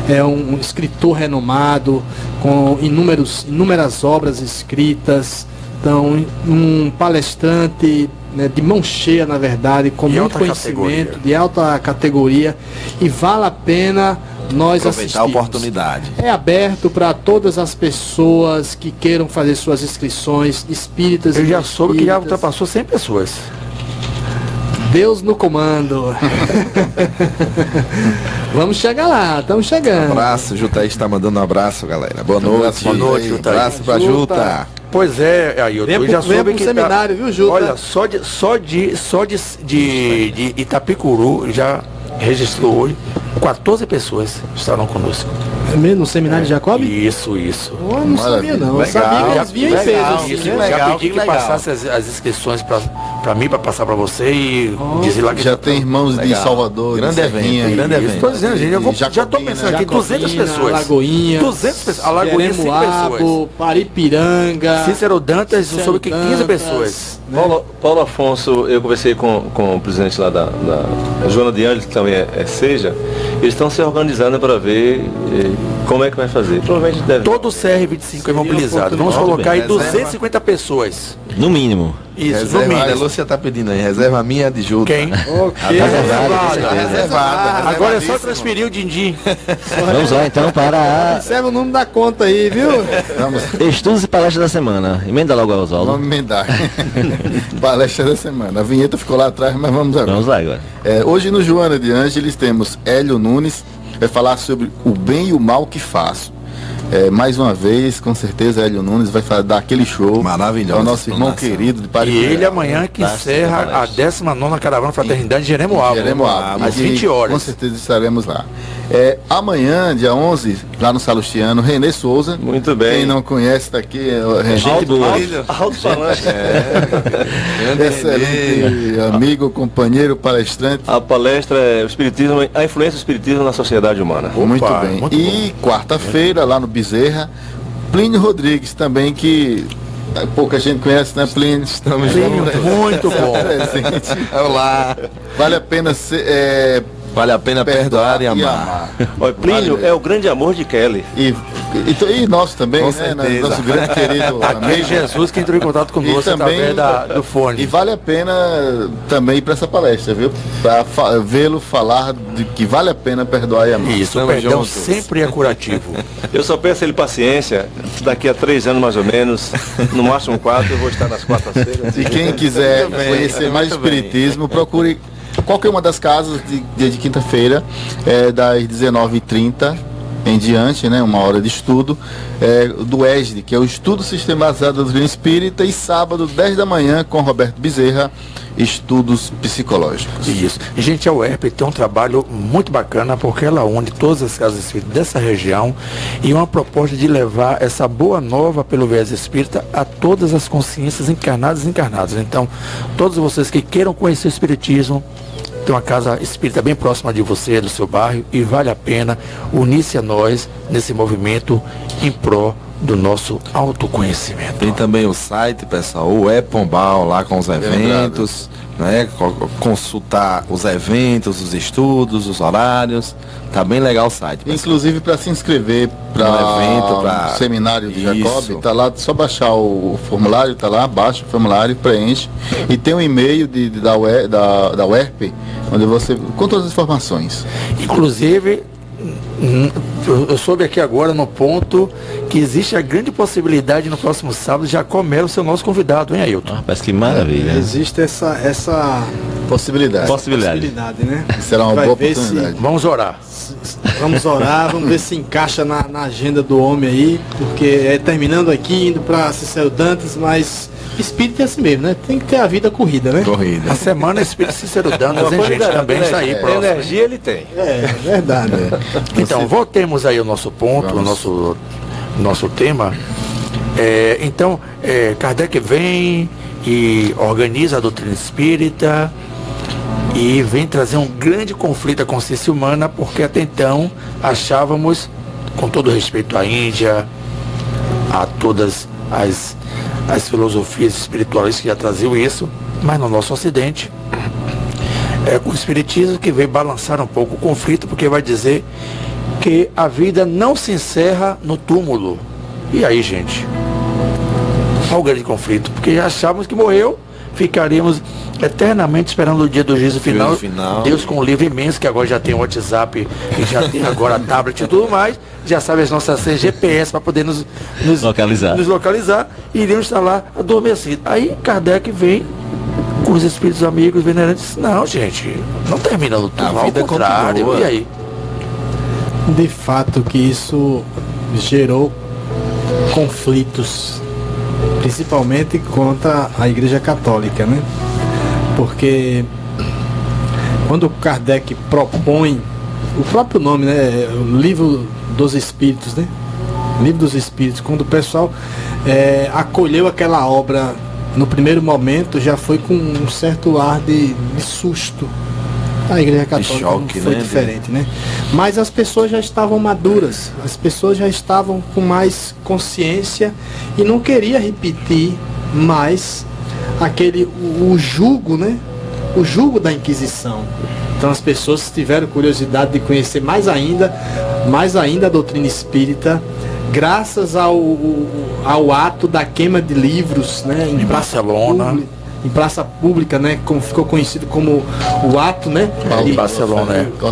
É um escritor renomado, com inúmeras obras escritas, então um palestrante, né, de mão cheia, na verdade, com De muito alta conhecimento, categoria. de alta categoria, e vale a pena nós Aproveitar a assistirmos. oportunidade. É aberto para todas as pessoas que queiram fazer suas inscrições, espíritas Eu e já soube que já espíritas. ultrapassou 100 pessoas. Deus no comando. Vamos chegar lá, estamos chegando. Abraço, Jutaí está mandando um abraço, galera. Boa noite. Boa noite, Jutaí. Abraço pra Juta. Juta. Pois é, aí eu Venha já pro- venha soube pro que seminário, viu, Juta? Olha, só de Itapicuru já registrou hoje 14 pessoas estarão conosco. É mesmo no seminário de Jacob? Isso. Eu não sabia não. Eu Legal. sabia que eles vinham em Legal. peso. Isso, Né? legal, já pedi que que legal. passasse as inscrições para mim, para passar para você e dizer lá que Já tem irmãos de Legal. Salvador, Grande de Serrinha, evento, grande e- evento. Estou dizendo, gente, já estou Jacobina, pensando aqui, 200 pessoas. Alagoinha, 200 pessoas. Alagoinha, 100 pessoas. Jeremoabo, Paripiranga. Cícero Dantas, eu soube que 15 Dantas, pessoas. né? Paulo Afonso, eu conversei com o presidente lá da Joana de Anjos, que também é SEJA, eles estão se organizando para ver como é que vai fazer. Provavelmente deve. Todo o CR25 é mobilizado. Vamos oportunidade. colocar aí Reserva. 250 pessoas. No mínimo. Isso, no Reserva, a mínimo. Lúcia tá pedindo aí, reserva a minha de Juta. Quem? Ok. Tá reservada. Agora é só transferir o din-din. Vamos lá então para Observa o número da conta aí, viu? Vamos, estudos e palestras da semana. Emenda logo, Oswaldo. vamos emendar. Palestra da semana. A vinheta ficou lá atrás, mas vamos agora. Vamos lá agora. Hoje no Joana de Ângeles temos Hélio Nunes, vai falar sobre o bem e o mal que faço. Mais uma vez, com certeza, Hélio Nunes vai dar aquele show. Maravilhoso. É o nosso irmão querido de Paris. E ele amanhã que encerra a 19ª Caravana Fraternidade de Jeremoabo. Às 20 horas. Com certeza estaremos lá. Amanhã, dia 11, lá no Salustiano, Renê Souza. Muito bem. Quem não conhece está aqui. Gente boa. Alto-falante. Excelente amigo, companheiro, palestrante. A palestra é o Espiritismo, a influência do Espiritismo na sociedade humana. Muito bem. muito E quarta-feira, lá no Bezerra, Plínio Rodrigues também, que pouca gente conhece, né, Plínio? Estamos Muito bom. presente. Olá. Vale a pena Vale a pena perdoar e amar. Olha, Plínio é o grande amor de Kelly. E nosso também, Com né? certeza. Nosso grande querido Aquele amigo. Jesus que entrou em contato conosco E também- através do fone. E vale a pena também ir para essa palestra, viu? Para vê-lo falar de que vale a pena perdoar e amar. Isso, o Estamos perdão juntos. sempre é curativo. Eu só peço a ele paciência. Daqui a 3 anos mais ou menos, no máximo 4, eu vou estar nas quartas-feiras. E quem quiser conhecer mais Espiritismo, procure qualquer uma das casas de quinta-feira, das 19h30 em diante, né, 1 hora de estudo, do ESD, que é o Estudo Sistematizado da Doutrina Espírita, e sábado, 10 da manhã, com Roberto Bezerra, Estudos Psicológicos. Isso. E, gente, a UERP tem um trabalho muito bacana porque ela une todas as casas espíritas dessa região e uma proposta de levar essa boa nova pelo viés espírita a todas as consciências encarnadas e desencarnadas. Então, todos vocês que queiram conhecer o espiritismo, tem uma casa espírita bem próxima de você, do seu bairro, e vale a pena unir-se a nós nesse movimento em pró do nosso autoconhecimento. Tem também o site, pessoal, o Pombal, lá com os eventos, né? Consultar os eventos, os estudos, os horários. Tá bem legal o site, pessoal. Inclusive para se inscrever para No evento, pra- o seminário de Isso. Jacob, tá lá, só baixar o formulário, tá lá, baixa o formulário, preenche. E tem um e-mail da UERP, onde você, com todas as informações. Inclusive, eu soube aqui agora no ponto que existe a grande possibilidade no próximo sábado de Jacó Melo ser o nosso convidado, hein, Ailton? Rapaz, que maravilha. Existe essa Possibilidade. Possibilidade. possibilidade, né? Será uma Vai boa ver se- oportunidade. Vamos orar. Vamos orar, vamos ver se encaixa na agenda do homem aí, porque terminando aqui, indo para Cicero Dantas, mas espírito é assim mesmo, né? Tem que ter a vida corrida, né? Corrida. A semana Espírito Cícero Dantas, hein, gente? Qualidade, Também né? está aí próximo. Energia ele tem. É, verdade. Então, voltemos aí ao nosso ponto, ao nosso tema. Kardec vem e organiza a doutrina espírita e vem trazer um grande conflito à consciência humana, porque até então achávamos, com todo respeito à Índia, a todas as filosofias espiritualistas que já traziam isso, mas no nosso ocidente, com o espiritismo que veio balançar um pouco o conflito, porque vai dizer que a vida não se encerra no túmulo. E aí, gente? Olha o grande conflito, porque achávamos que morreu, ficaríamos eternamente esperando o dia do juízo final. Deus com um livro imenso, que agora já tem o WhatsApp, e já tem agora a tablet e tudo mais, já sabe as nossas senhas GPS para poder nos localizar, e iríamos estar lá adormecidos. Aí Kardec vem com os espíritos amigos venerantes, não, gente, não termina no túmulo, ao vida contrário. continua. E aí? De fato que isso gerou conflitos, principalmente contra a Igreja Católica, né? Porque quando Kardec propõe o próprio nome, né? O Livro dos Espíritos, né? Livro dos Espíritos, quando o pessoal acolheu aquela obra no primeiro momento, já foi com um certo ar de susto. A Igreja Católica choque, não foi né? diferente, né? Mas as pessoas já estavam maduras, as pessoas já estavam com mais consciência e não queria repetir mais o jugo, né? O jugo da Inquisição. Então as pessoas tiveram curiosidade de conhecer mais ainda a doutrina espírita, graças ao ato da queima de livros, né? Em Barcelona. Em praça pública, né? Como ficou conhecido como o ato, né? De Barcelona, né? O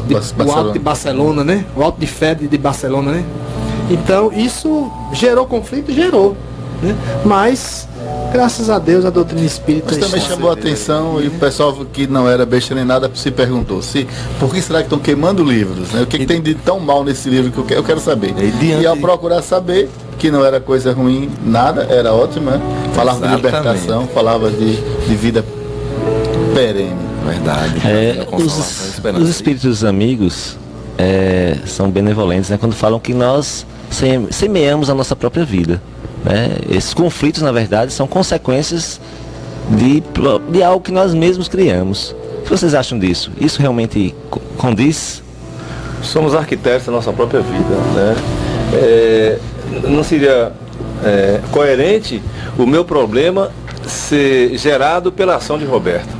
Alto de Barcelona, né? O Alto de Fé de Barcelona, né? Então isso gerou conflito, gerou, né? Mas graças a Deus a doutrina espírita Mas também está... chamou a atenção, e o pessoal que não era besta nem nada se perguntou por que será que estão queimando livros, né? O que tem de tão mal nesse livro que eu quero saber. E ao procurar saber que não era coisa ruim, nada, era ótimo, né? Falava de libertação, falava de vida perene. Verdade. Os espíritos amigos são benevolentes, né? Quando falam que nós semeamos a nossa própria vida, né? Esses conflitos, na verdade, são consequências de algo que nós mesmos criamos. O que vocês acham disso? Isso realmente condiz? Somos arquitetos da nossa própria vida, né? Não seria coerente o meu problema ser gerado pela ação de Roberto.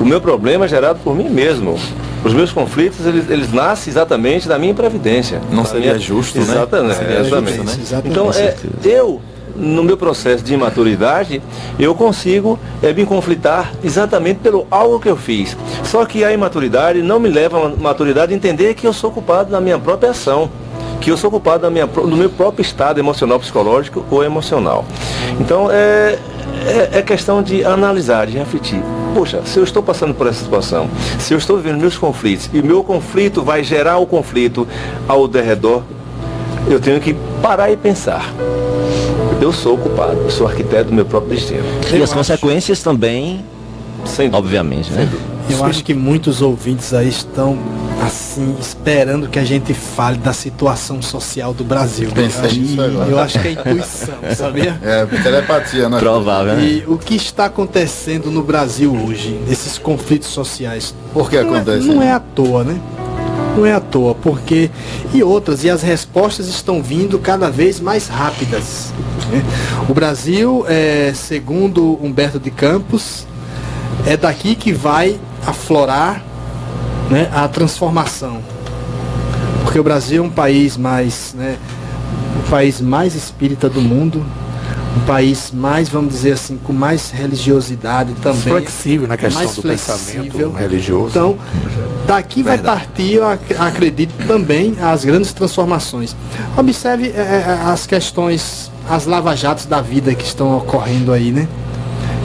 O meu problema é gerado por mim mesmo. Os meus conflitos, eles nascem exatamente da minha imprevidência. Não seria justo, exatamente, né? Seria exatamente. justo, né? Exatamente. Então, eu, no meu processo de imaturidade, eu consigo me conflitar exatamente pelo algo que eu fiz. Só que a imaturidade não me leva à maturidade de entender que eu sou culpado da minha própria ação, que eu sou culpado do meu próprio estado emocional, psicológico ou emocional. Então, é questão de analisar, de refletir. Poxa, se eu estou passando por essa situação, se eu estou vivendo meus conflitos, e meu conflito vai gerar o conflito ao derredor, eu tenho que parar e pensar. Eu sou o culpado, eu sou arquiteto do meu próprio destino. E as consequências também, obviamente, né? Eu acho que muitos ouvintes aí estão, assim, esperando que a gente fale da situação social do Brasil. Pensei nisso agora. Eu acho que é intuição, sabia? Telepatia, né? Provável, né? E o que está acontecendo no Brasil hoje, esses conflitos sociais? Por que acontece? Não é à toa, né? Não é à toa, porque... E as respostas estão vindo cada vez mais rápidas, né? O Brasil, segundo Humberto de Campos, é daqui que vai aflorar, né, a transformação. Porque o Brasil é um país mais, né, o país mais espírita do mundo, um país mais, vamos dizer assim, com mais religiosidade também. Flexível na questão mais do flexível. pensamento religioso. Então, daqui vai partir, eu acredito também, as grandes transformações. Observe as questões, as lava-jatos da vida que estão ocorrendo aí, né?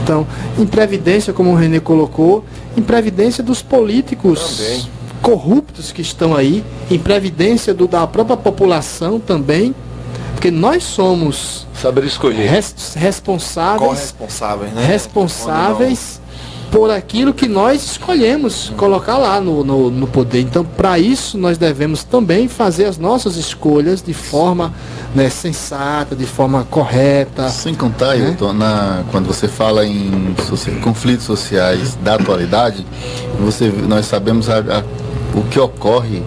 Então, imprevidência, como o René colocou, imprevidência dos políticos também corruptos que estão aí, imprevidência da própria população também, porque nós somos saber escolher, responsáveis por aquilo que nós escolhemos colocar lá no poder. Então, para isso, nós devemos também fazer as nossas escolhas de forma, né, sensata, de forma correta. Sem contar, né? Ailton, quando você fala em conflitos sociais da atualidade, nós sabemos o que ocorre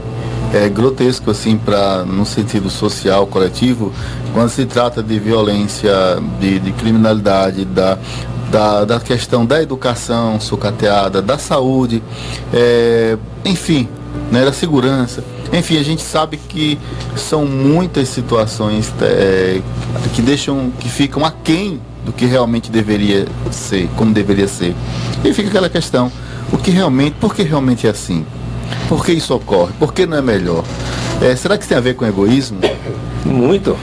é grotesco, assim, no sentido social, coletivo, quando se trata de violência, de criminalidade, da questão da educação sucateada, da saúde, enfim, né, da segurança. Enfim, a gente sabe que são muitas situações que ficam aquém do que realmente deveria ser, como deveria ser. E fica aquela questão, por que realmente é assim? Por que isso ocorre? Por que não é melhor? Será que isso tem a ver com egoísmo? Muito.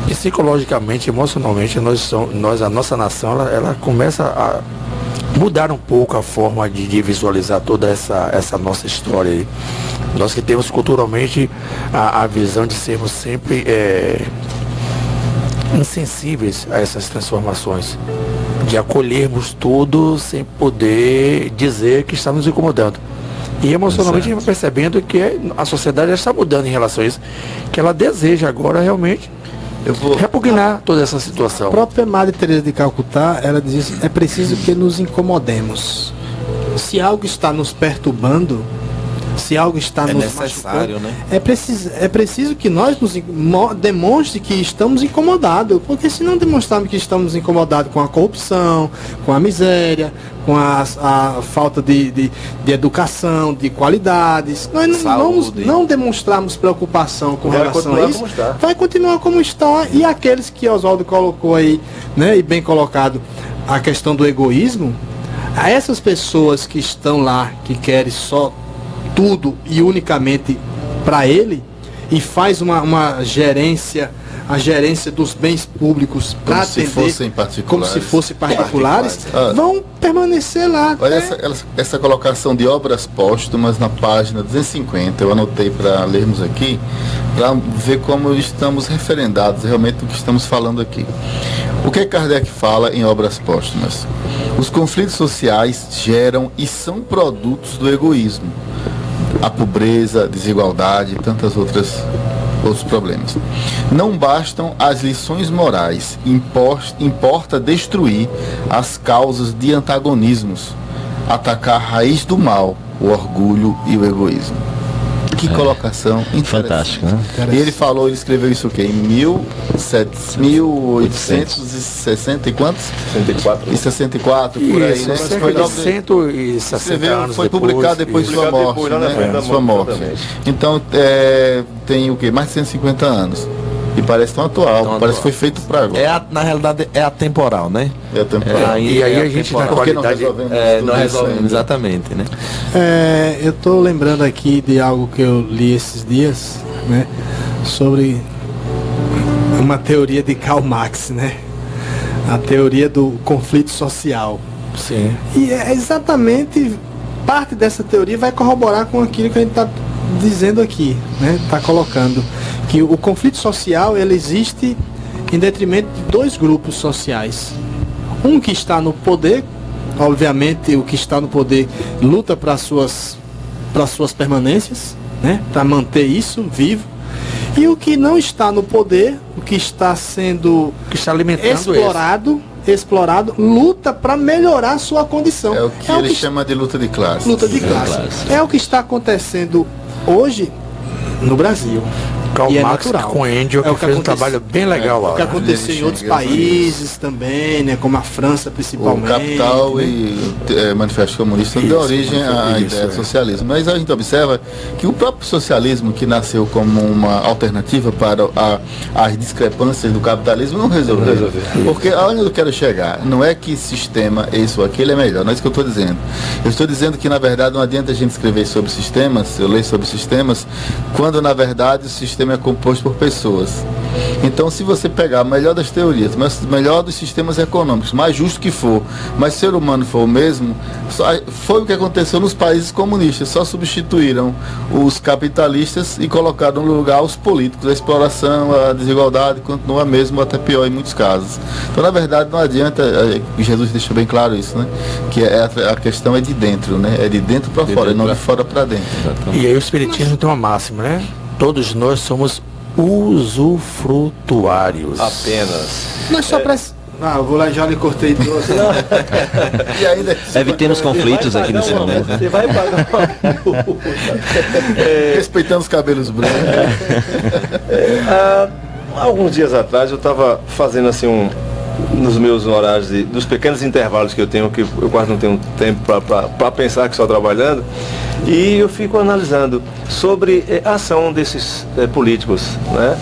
Psicologicamente, emocionalmente, a nossa nação, ela começa a mudar um pouco a forma de visualizar toda essa nossa história aí. Nós que temos culturalmente a visão de sermos sempre insensíveis a essas transformações, de acolhermos tudo sem poder dizer que está nos incomodando. E emocionalmente a gente vai percebendo que a sociedade já está mudando em relação a isso, que ela deseja agora realmente repugnar toda essa situação. A própria Madre Teresa de Calcutá, ela diz: é preciso que nos incomodemos. Se algo está nos perturbando, se algo está nos machucando, né? É preciso que nós nos demonstre que estamos incomodados, porque se não demonstrarmos que estamos incomodados com a corrupção, com a miséria, com a falta de educação, de qualidades, nós não demonstrarmos preocupação com relação a isso, vai continuar como está. E aqueles que Oswaldo colocou aí, né, e bem colocado, a questão do egoísmo, a essas pessoas que estão lá, que querem só tudo e unicamente para ele, e faz uma gerência a gerência dos bens públicos para atender como se fossem particulares, vão permanecer lá. Olha essa colocação de obras póstumas na página 250, eu anotei para lermos aqui, para ver como estamos referendados realmente do que estamos falando aqui. O que Kardec fala em obras póstumas? Os conflitos sociais geram e são produtos do egoísmo. A pobreza, a desigualdade e tantos outros problemas. Não bastam as lições morais, importa destruir as causas de antagonismos, atacar a raiz do mal, o orgulho e o egoísmo. Que colocação fantástica, né? E ele escreveu isso o quê? Em 1860 e quantos? 64. E 64, por aí, né? Foi publicado depois de sua morte, né? Sua morte. Então, tem o quê? Mais de 150 anos. E parece tão atual, parece que foi feito para agora. Na realidade é atemporal, né? É atemporal. E aí a gente na qualidade nós resolvemos exatamente, né? Eu estou lembrando aqui de algo que eu li esses dias, né? Sobre uma teoria de Karl Marx, né? A teoria do conflito social. Sim. E é exatamente parte dessa teoria vai corroborar com aquilo que a gente está dizendo aqui, né? Está colocando que o conflito social ele existe em detrimento de dois grupos sociais. Um que está no poder, obviamente o que está no poder luta para suas permanências, né? Para manter isso vivo. E o que não está no poder, o que está sendo alimentando explorado, luta para melhorar sua condição. É o que ele chama de luta de classe. Luta de classe. É o que está acontecendo hoje no Brasil. Karl e Marx com o Engel, que fez um trabalho bem legal lá. O que aconteceu em outros países também, né, como a França principalmente. O Capital e Manifesto Comunista deu origem à ideia do socialismo. Mas a gente observa que o próprio socialismo, que nasceu como uma alternativa para as discrepâncias do capitalismo, não resolveu. Porque aonde eu quero chegar, não é que sistema, esse ou aquele é melhor, não é isso que eu estou dizendo. Eu estou dizendo que, na verdade, não adianta a gente escrever sobre sistemas, eu leio sobre sistemas, quando, na verdade, o sistema é composto por pessoas. Então, se você pegar a melhor das teorias, mas melhor dos sistemas econômicos, mais justo que for, mas se o ser humano for o mesmo, foi o que aconteceu nos países comunistas. Só substituíram os capitalistas e colocaram no lugar os políticos. A exploração, a desigualdade continua mesmo, até pior em muitos casos. Então, na verdade, não adianta, Jesus deixa bem claro isso, né? Que a questão é de dentro, né? É de dentro para fora, e não de fora para dentro. E aí o Espiritismo tem uma máxima, né? Todos nós somos usufrutuários. Apenas. Nós só eu vou lá, já lhe cortei duas. E ainda evitemos conflitos aqui nesse momento. Você vai pagar uma multa. Respeitando os cabelos brancos. Alguns dias atrás eu estava fazendo assim nos meus horários dos pequenos intervalos que eu tenho, que eu quase não tenho tempo para pensar, que só trabalhando, e eu fico analisando sobre a ação desses políticos, né?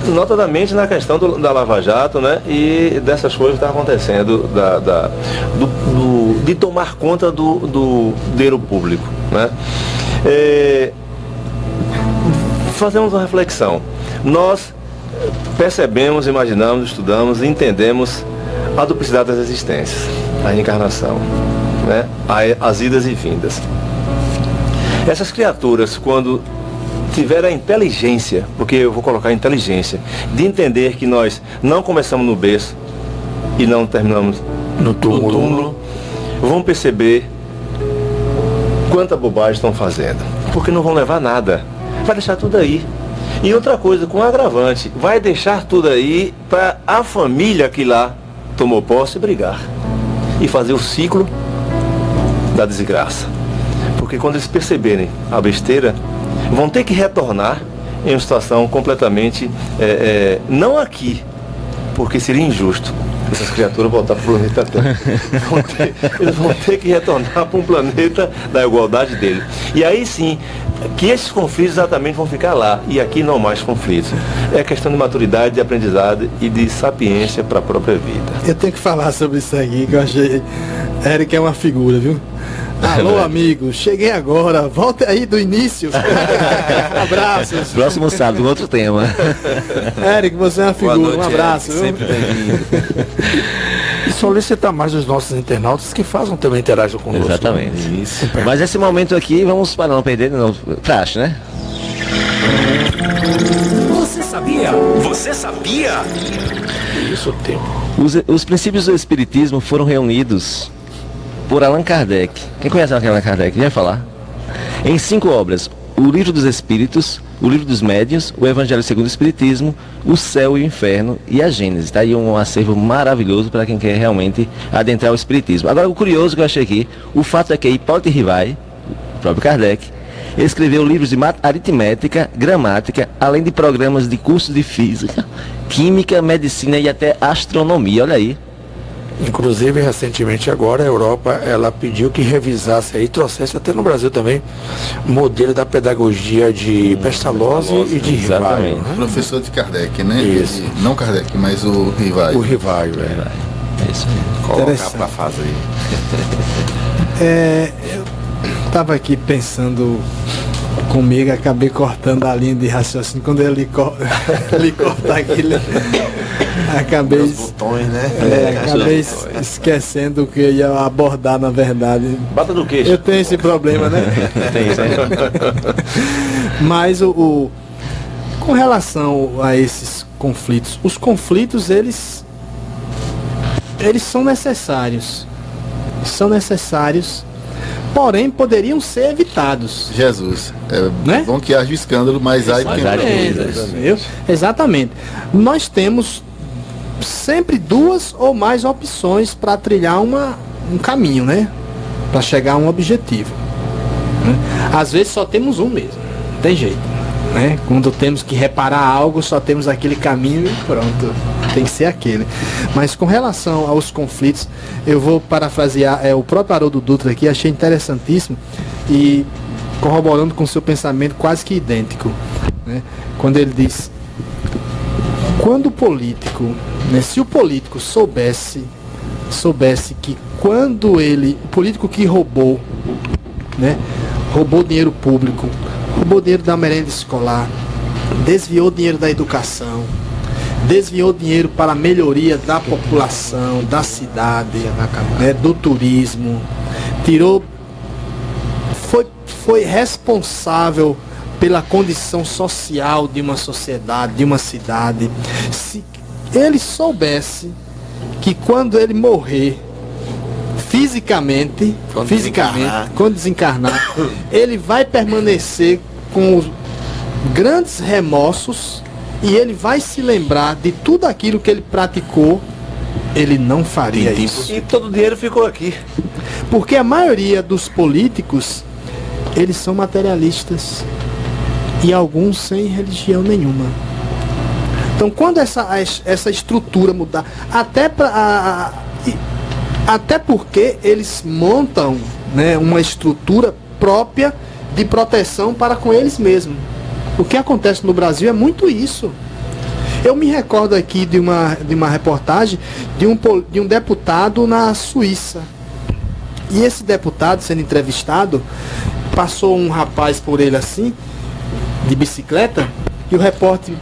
Notadamente na questão da Lava Jato, né? E dessas coisas que estão acontecendo, de tomar conta do dinheiro público, né? Fazemos uma reflexão. Nós percebemos, imaginamos, estudamos e entendemos a duplicidade das existências, a reencarnação, né? As idas e vindas. Essas criaturas, quando tiver a inteligência, porque eu vou colocar a inteligência, de entender que nós não começamos no berço e não terminamos no túmulo, vão perceber quanta bobagem estão fazendo, porque não vão levar nada, vai deixar tudo aí. E outra coisa, com agravante, vai deixar tudo aí para a família que lá tomou posse brigar e fazer o ciclo da desgraça. Porque quando eles perceberem a besteira, vão ter que retornar em uma situação completamente, não aqui, porque seria injusto essas criaturas voltar para o planeta Terra. Eles vão ter que retornar para um planeta da igualdade dele. E aí sim, que esses conflitos exatamente vão ficar lá, e aqui não mais conflitos. É questão de maturidade, de aprendizado e de sapiência para a própria vida. Eu tenho que falar sobre isso aqui, que eu achei... Eric é uma figura, viu? Alô, amigo, cheguei agora. Volta aí do início. Abraços. Próximo sábado, outro tema. Eric, você é uma Boa figura. noite, Um abraço. Eric, sempre bem-vindo. E solicitar mais os nossos internautas que façam também, interajam conosco. Exatamente. Isso. Mas esse momento aqui, vamos para não perder, não, praxe, né? Você sabia? Você sabia? Isso o tempo. Os princípios do Espiritismo foram reunidos por Allan Kardec. Quem conhece Allan Kardec? Já vai falar? Em 5 obras: O Livro dos Espíritos, O Livro dos Médiuns, O Evangelho segundo o Espiritismo, O Céu e o Inferno e a Gênese. Está aí um acervo maravilhoso para quem quer realmente adentrar o Espiritismo. Agora, o curioso que eu achei aqui, o fato é que Hipólito Rivai, o próprio Kardec, escreveu livros de aritmética, gramática, além de programas de cursos de física, química, medicina e até astronomia. Olha aí. Inclusive, recentemente agora, a Europa, ela pediu que revisasse aí, trouxesse até no Brasil também, modelo da pedagogia de Pestalozzi e de Rivaio, exatamente. né? Professor de Kardec, né? Isso. Não Kardec, mas o Rivaio. O Rivaio, é. É isso aí. Colocar Interessante. pra fase aí. Eu tava aqui pensando comigo, acabei cortando a linha de raciocínio. Quando ele cortar aquilo, acabei, Os botões, né? acabei esquecendo o que eu ia abordar, na verdade. Bata no queixo. Eu tenho esse problema, né? Tem isso aí. Mas com relação a esses conflitos, os conflitos eles são necessários. São necessários, porém poderiam ser evitados. Jesus. É Né? bom que haja o escândalo, mas aí Mas quem haja Entendeu? Exatamente. Nós temos sempre 2 ou mais opções para trilhar um caminho, né? Para chegar a um objetivo. Né? Às vezes só temos um mesmo. Não tem jeito. Né? Quando temos que reparar algo, só temos aquele caminho e pronto. Tem que ser aquele. Mas com relação aos conflitos, eu vou parafrasear o próprio Haroldo Dutra aqui, achei interessantíssimo e corroborando com o seu pensamento quase que idêntico. Né? Quando ele diz: quando o político, né, se o político soubesse que quando o político que roubou, né, roubou dinheiro público, roubou dinheiro da merenda escolar, desviou dinheiro da educação, desviou dinheiro para a melhoria da população, da cidade, né, do turismo, foi responsável pela condição social de uma sociedade, de uma cidade. Se ele soubesse que quando ele morrer fisicamente, quando desencarnar, ele vai permanecer com os grandes remorsos e ele vai se lembrar de tudo aquilo que ele praticou, ele não faria isso. E todo o dinheiro ficou aqui. Porque a maioria dos políticos, eles são materialistas e alguns sem religião nenhuma. Então, quando essa estrutura mudar, até porque eles montam, né, uma estrutura própria de proteção para com eles mesmos. O que acontece no Brasil é muito isso. Eu me recordo aqui de uma reportagem de um deputado na Suíça. E esse deputado, sendo entrevistado, passou um rapaz por ele assim, de bicicleta, e o repórter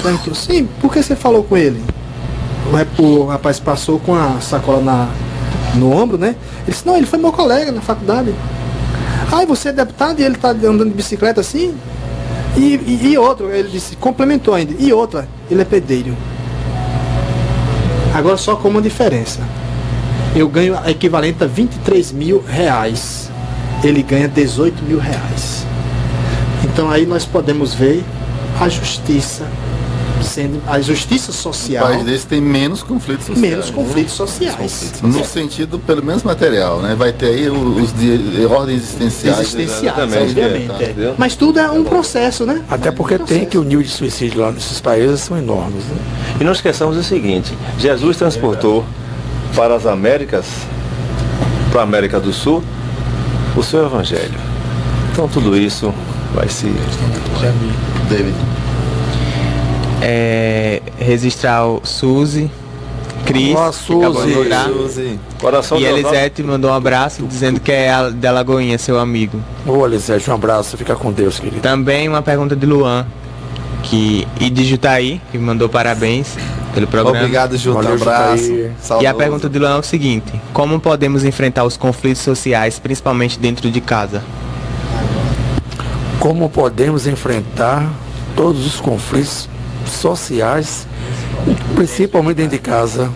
perguntou: sim, por que você falou com ele? O rapaz passou com a sacola no ombro, né? Ele disse: não, ele foi meu colega na faculdade. Ah, e você é deputado e ele está andando de bicicleta assim? E outro, ele disse, complementou ainda, e outra, ele é pedreiro. Agora só com uma diferença: eu ganho equivalente a 23 mil reais, ele ganha 18 mil reais. Então aí nós podemos ver a justiça sendo, a justiça social. O país desse tem menos conflitos sociais. Menos conflitos sociais. No sentido, pelo menos material, né? Vai ter aí os de ordens existenciais. Obviamente. Tá, Mas tudo é um processo, né? Até porque tem que o nível de suicídio lá nesses países são enormes, né? E não esqueçamos o seguinte: Jesus transportou para as Américas, para a América do Sul, o seu Evangelho. Então tudo isso vai se... David. Registrar o Suzy, Cris, Olá, que acabou de Suzy. entrar. Coração E de Elisete mandou um abraço dizendo que é a da Lagoinha, seu amigo. Ô, Elisete, um abraço. Fica com Deus, querido. Também uma pergunta de Luan, e de Jutaí, que mandou parabéns pelo programa. Obrigado, Juta. Valeu, Abraço. Jutaí. E a Saudoso. pergunta de Luan é o seguinte: como podemos enfrentar os conflitos sociais, principalmente dentro de casa? Como podemos enfrentar todos os conflitos sociais, principalmente dentro de casa?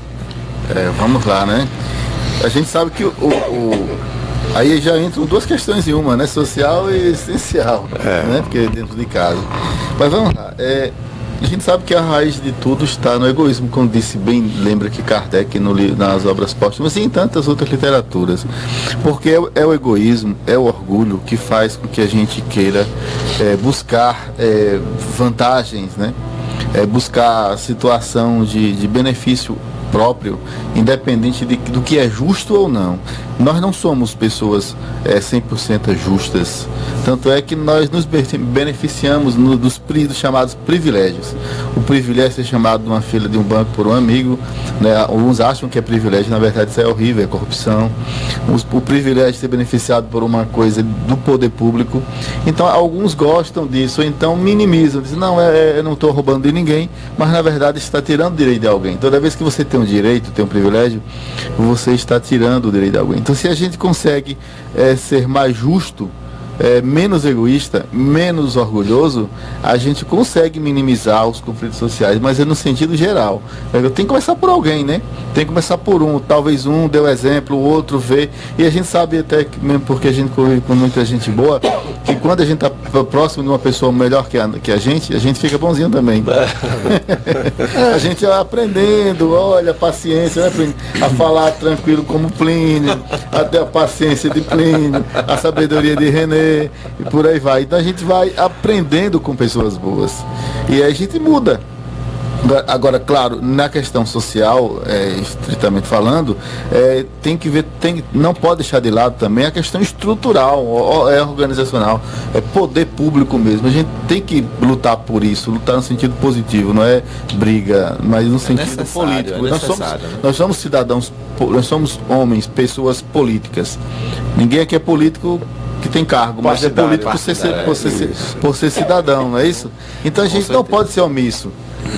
Vamos lá, né? A gente sabe que aí já entram duas questões em uma, né? Social e essencial, né? Porque é dentro de casa. Mas vamos lá. A gente sabe que a raiz de tudo está no egoísmo, como disse bem, lembra que Kardec nas obras póstumas e em tantas outras literaturas. Porque é o egoísmo, é o orgulho que faz com que a gente queira buscar vantagens, né? Buscar situação de benefício próprio, independente do que é justo ou não. Nós não somos pessoas 100% justas. Tanto é que nós nos beneficiamos dos chamados privilégios. O privilégio de ser chamado de uma fila de um banco por um amigo, né? Alguns acham que é privilégio, na verdade isso é horrível, é corrupção. O privilégio de ser beneficiado por uma coisa do poder público. Então alguns gostam disso, ou então minimizam, dizem, não, eu não estou roubando de ninguém, mas na verdade está tirando o direito de alguém. Toda vez que você tem um direito, tem um privilégio, você está tirando o direito de alguém. Então se a gente consegue ser mais justo, menos egoísta, menos orgulhoso, a gente consegue minimizar os conflitos sociais, mas é no sentido geral. Tem que começar por alguém, né? Tem que começar por um, talvez um dê o exemplo, o outro vê, e a gente sabe até que, mesmo porque a gente convive com muita gente boa, que quando a gente está próximo de uma pessoa melhor que a gente fica bonzinho também. A gente vai aprendendo, olha, paciência, né, a falar tranquilo como Plínio, até a paciência de Plínio, a sabedoria de René, e por aí vai. Então a gente vai aprendendo com pessoas boas e aí a gente muda. Agora, claro, na questão social, estritamente falando, tem que ver, não pode deixar de lado também a questão estrutural, organizacional, poder público mesmo. A gente tem que lutar por isso, lutar no sentido positivo, não é briga, mas no sentido político. Nós somos cidadãos, nós somos homens, pessoas políticas. Ninguém aqui é político que tem cargo, mas é político por ser cidadão, não é isso? Então a gente não pode ser omisso.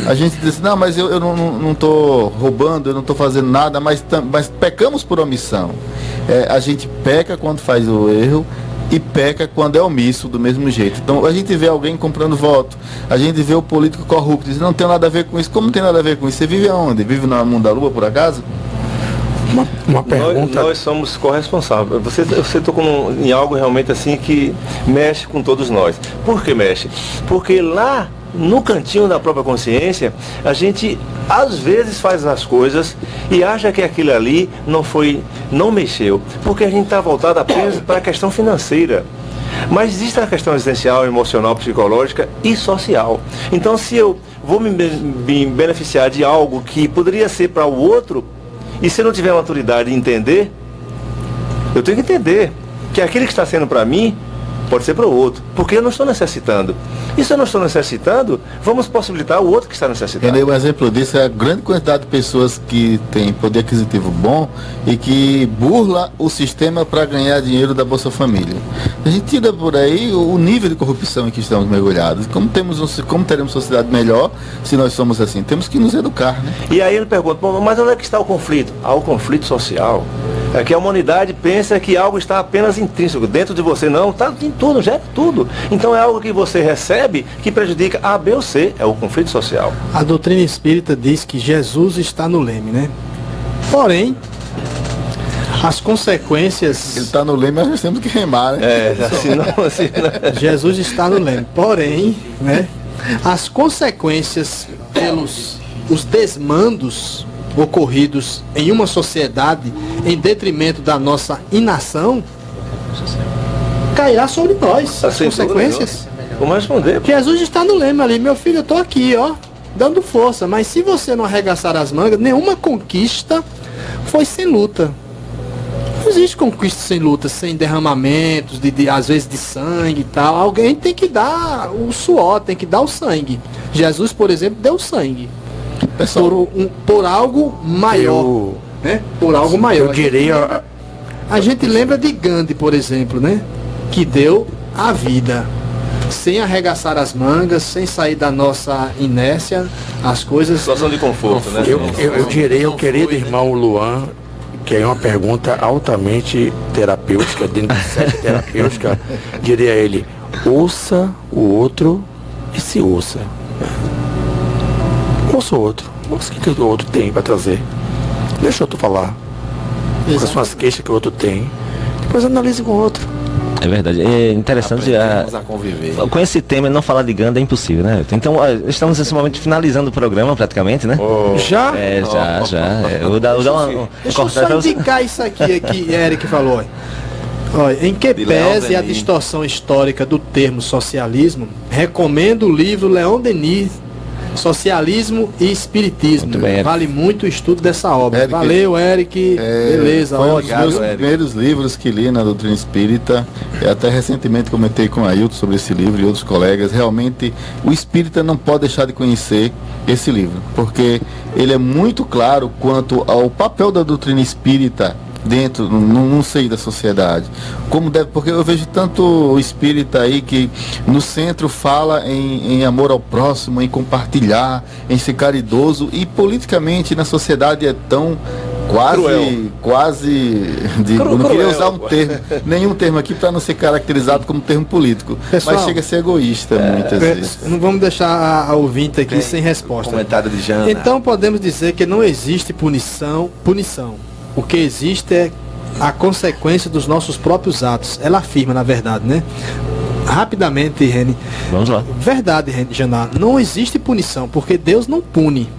A gente diz, não, mas eu não estou roubando, eu não estou fazendo nada, mas pecamos por omissão. A gente peca quando faz o erro e peca quando é omisso do mesmo jeito. Então a gente vê alguém comprando voto, a gente vê o político corrupto, diz, não tem nada a ver com isso. Como não tem nada a ver com isso? Você vive aonde? Vive no mundo da lua, por acaso? Uma pergunta. Nós somos corresponsáveis. Você tocou em algo realmente assim que mexe com todos nós. Por que mexe? Porque lá no cantinho da própria consciência, a gente às vezes faz as coisas e acha que aquilo ali não mexeu, porque a gente está voltado apenas para a questão financeira. Mas existe a questão existencial, emocional, psicológica e social. Então, se eu vou me beneficiar de algo que poderia ser para o outro, e se eu não tiver a maturidade de entender, eu tenho que entender que aquele que está sendo para mim pode ser para o outro, porque eu não estou necessitando. E se eu não estou necessitando, vamos possibilitar o outro que está necessitando. Um exemplo disso é a grande quantidade de pessoas que têm poder aquisitivo bom e que burla o sistema para ganhar dinheiro da Bolsa Família. A gente tira por aí o nível de corrupção em que estamos mergulhados. Como teremos sociedade melhor se nós somos assim? Temos que nos educar, né? E aí ele pergunta, mas onde é que está o conflito? O conflito social. É que a humanidade pensa que algo está apenas intrínseco, dentro de você não, está em tudo, já é tudo. Então é algo que você recebe que prejudica A, B ou C, é o conflito social. A doutrina espírita diz que Jesus está no leme, né? Porém, as consequências... Ele está no leme, mas nós temos que remar, né? Assim não. Jesus está no leme. Porém, né? As consequências os desmandos ocorridos em uma sociedade em detrimento da nossa inação, cairá sobre nós as consequências. Vamos responder. Jesus está no leme ali, meu filho, eu estou aqui, ó, dando força, mas se você não arregaçar as mangas, nenhuma conquista foi sem luta. Não existe conquista sem luta, sem derramamentos, às vezes de sangue e tal. Alguém tem que dar o suor, tem que dar o sangue. Jesus, por exemplo, deu sangue. Pessoal, por algo maior, né? Por algo maior. Eu diria... A gente lembra de Gandhi, por exemplo, né? Que deu a vida. Sem arregaçar as mangas, sem sair da nossa inércia, as coisas... Situação de conforto, né? Eu diria, o querido irmão Luan, que é uma pergunta altamente terapêutica, dentro de sete terapêutica, diria ele, ouça o outro e se ouça. Ouça o outro. Ouça o que o outro tem para trazer. Deixa o outro falar. Quais são as queixas que o outro tem. Depois analise com o outro. É verdade. É interessante. Aprendemos a conviver. Com esse tema, não falar de Gandhi é impossível, né? Então, estamos nesse momento finalizando o programa, praticamente, né? Já? Já. Eu vou dar uma Deixa eu só indicar isso aqui que Eric falou. Olha, em que De Leon pese a Denis. distorção histórica do termo socialismo, recomendo o livro Leon Denis, Socialismo e Espiritismo. Muito bem, Eric. Vale muito o estudo dessa obra. Eric, Valeu, Eric. Beleza, foi um dos ótimo. meus primeiros livros que li na doutrina espírita. Eu até recentemente comentei com a Ailton sobre esse livro e outros colegas. Realmente, o espírita não pode deixar de conhecer esse livro, porque ele é muito claro quanto ao papel da doutrina espírita dentro, no seio da sociedade. Como deve, porque eu vejo tanto o espírita aí que no centro fala em amor ao próximo, em compartilhar, em ser caridoso, e politicamente na sociedade é tão eu não queria usar um termo, nenhum termo aqui para não ser caracterizado como termo político, Pessoal, mas chega a ser egoísta muitas vezes. Não vamos deixar a ouvinte aqui sem resposta. Comentário de Jana. Então podemos dizer que não existe punição. O que existe é a consequência dos nossos próprios atos. Ela afirma, na verdade, né? Rapidamente, Reni. Vamos lá. Verdade, Reni Janá. Não existe punição, porque Deus não pune.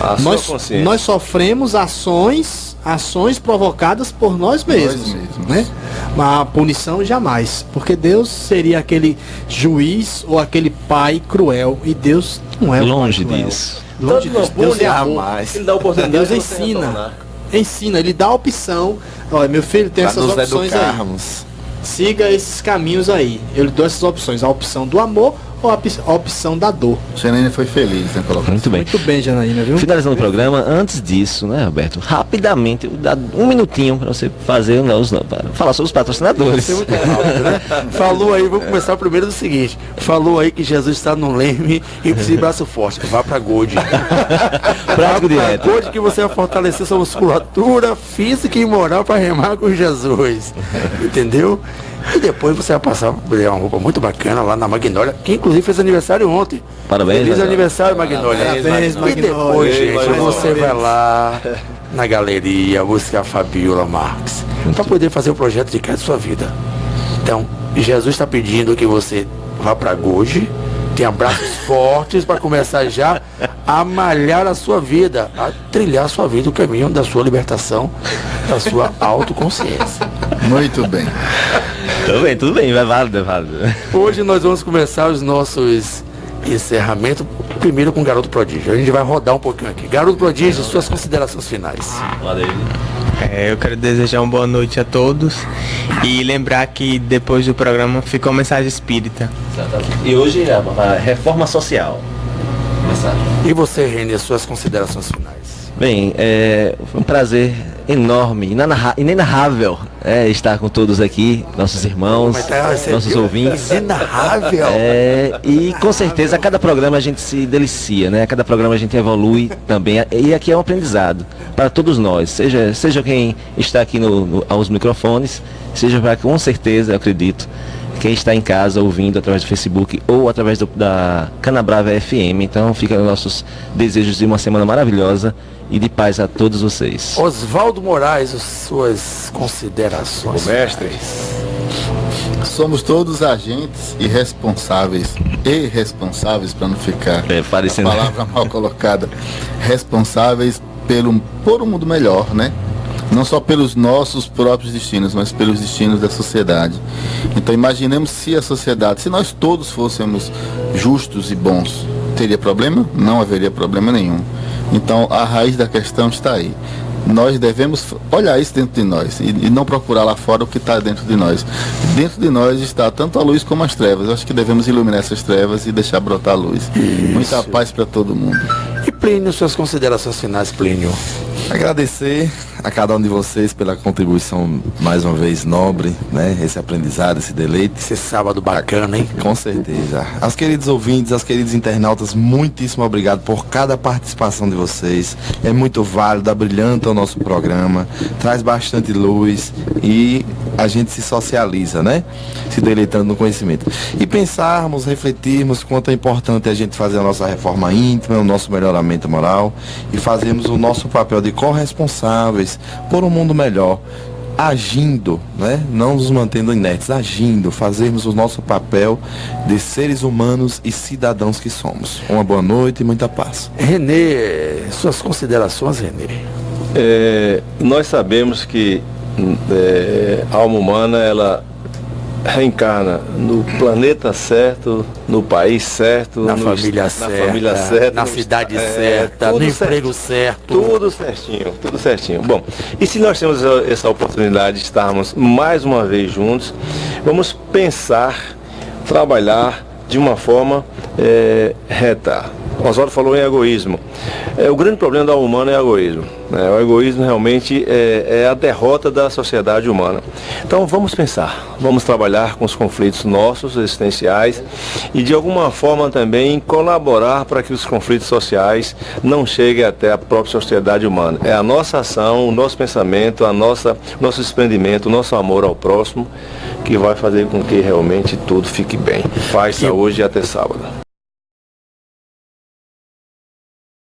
A sua consciência. Nós sofremos ações provocadas por nós mesmos. Né? A punição jamais. Porque Deus seria aquele juiz ou aquele pai cruel. E Deus não é o Longe pai cruel. disso. Longe disso. Deus é amor. Ele dá oportunidade. Deus de você ensina. retornar. Ensina, ele dá a opção. Olha, meu filho, tem Para essas nos opções aí. educarmos. Siga esses caminhos aí. Eu lhe dou essas opções. A opção do amor ou a opção da dor. Janaína foi feliz na colocação. Muito bem. Muito bem, Janaína, viu? Finalizando o programa, antes disso, né, Roberto? Rapidamente, dá um minutinho para você fazer falar sobre os patrocinadores. Isso é muito rápido, né? Falou aí, vou começar primeiro do seguinte. Falou aí que Jesus está no leme e precisa de braço forte. Vá pra Gold. Prático direto. Gold que você vai fortalecer sua musculatura física e moral para remar com Jesus. Entendeu? E depois você vai passar por uma roupa muito bacana lá na Magnólia, que inclusive fez aniversário ontem. Parabéns, Feliz Magnólia. aniversário, Magnólia. Parabéns, E Magnólia. depois, gente, Parabéns. você vai lá na galeria buscar a Fabiola Marques para poder fazer o projeto de casa da sua vida. Então, Jesus está pedindo que você vá para Goji, tenha braços fortes para começar já a malhar a sua vida, a trilhar a sua vida, o caminho da sua libertação, da sua autoconsciência. Muito bem. Tudo bem, é válido. Hoje nós vamos começar os nossos encerramentos, primeiro com o Garoto Prodígio. A gente vai rodar um pouquinho aqui. Garoto Prodígio, suas considerações finais. Eu quero desejar uma boa noite a todos e lembrar que depois do programa ficou mensagem espírita. E hoje a reforma social. E você, Renê, suas considerações finais. Bem, foi um prazer enorme, inenarrável estar com todos aqui, nossos irmãos, nossos ouvintes. Inenarrável. E com certeza a cada programa a gente se delicia, né? A cada programa a gente evolui também. E aqui é um aprendizado para todos nós, seja quem está aqui aos microfones, seja para, com certeza, eu acredito, quem está em casa ouvindo através do Facebook ou através da Canabrava FM. Então fica nossos desejos de uma semana maravilhosa e de paz a todos vocês. Oswaldo Moraes, as suas considerações. O mestre. Somos todos agentes irresponsáveis para não ficar parecendo... a palavra mal colocada, responsáveis por um mundo melhor, né? Não só pelos nossos próprios destinos, mas pelos destinos da sociedade. Então imaginemos se a sociedade, se nós todos fôssemos justos e bons, teria problema? Não haveria problema nenhum. Então a raiz da questão está aí. Nós devemos olhar isso dentro de nós e não procurar lá fora o que está dentro de nós. Dentro de nós está tanto a luz como as trevas. Eu acho que devemos iluminar essas trevas e deixar brotar a luz. Isso. Muita paz para todo mundo. E Plínio, suas considerações finais, Plínio. Agradecer a cada um de vocês pela contribuição mais uma vez nobre, né? Esse aprendizado, esse deleite. Esse sábado bacana, hein? Com certeza. Aos queridos ouvintes, aos queridos internautas, muitíssimo obrigado por cada participação de vocês. É muito válido, abrilhanta o nosso programa, traz bastante luz e a gente se socializa, né? Se deleitando no conhecimento. E pensarmos, refletirmos quanto é importante a gente fazer a nossa reforma íntima, o nosso melhoramento moral e fazermos o nosso papel de corresponsáveis por um mundo melhor, agindo, né? Não nos mantendo inertes, agindo, fazermos o nosso papel de seres humanos e cidadãos que somos. Uma boa noite e muita paz. Renê, suas considerações, Renê. Nós sabemos que a alma humana, ela reencarna no planeta certo, no país certo, na família certa, na cidade certa, no emprego certo. Tudo certinho. Bom, e se nós temos essa oportunidade de estarmos mais uma vez juntos, vamos pensar, trabalhar de uma forma reta. Oswaldo falou em egoísmo. O grande problema da alma humana é o egoísmo. O egoísmo realmente é a derrota da sociedade humana. Então vamos pensar, vamos trabalhar com os conflitos nossos, existenciais, e de alguma forma também colaborar para que os conflitos sociais não cheguem até a própria sociedade humana. É a nossa ação, o nosso pensamento, nosso desprendimento, o nosso amor ao próximo que vai fazer com que realmente tudo fique bem. Paz, saúde e até sábado.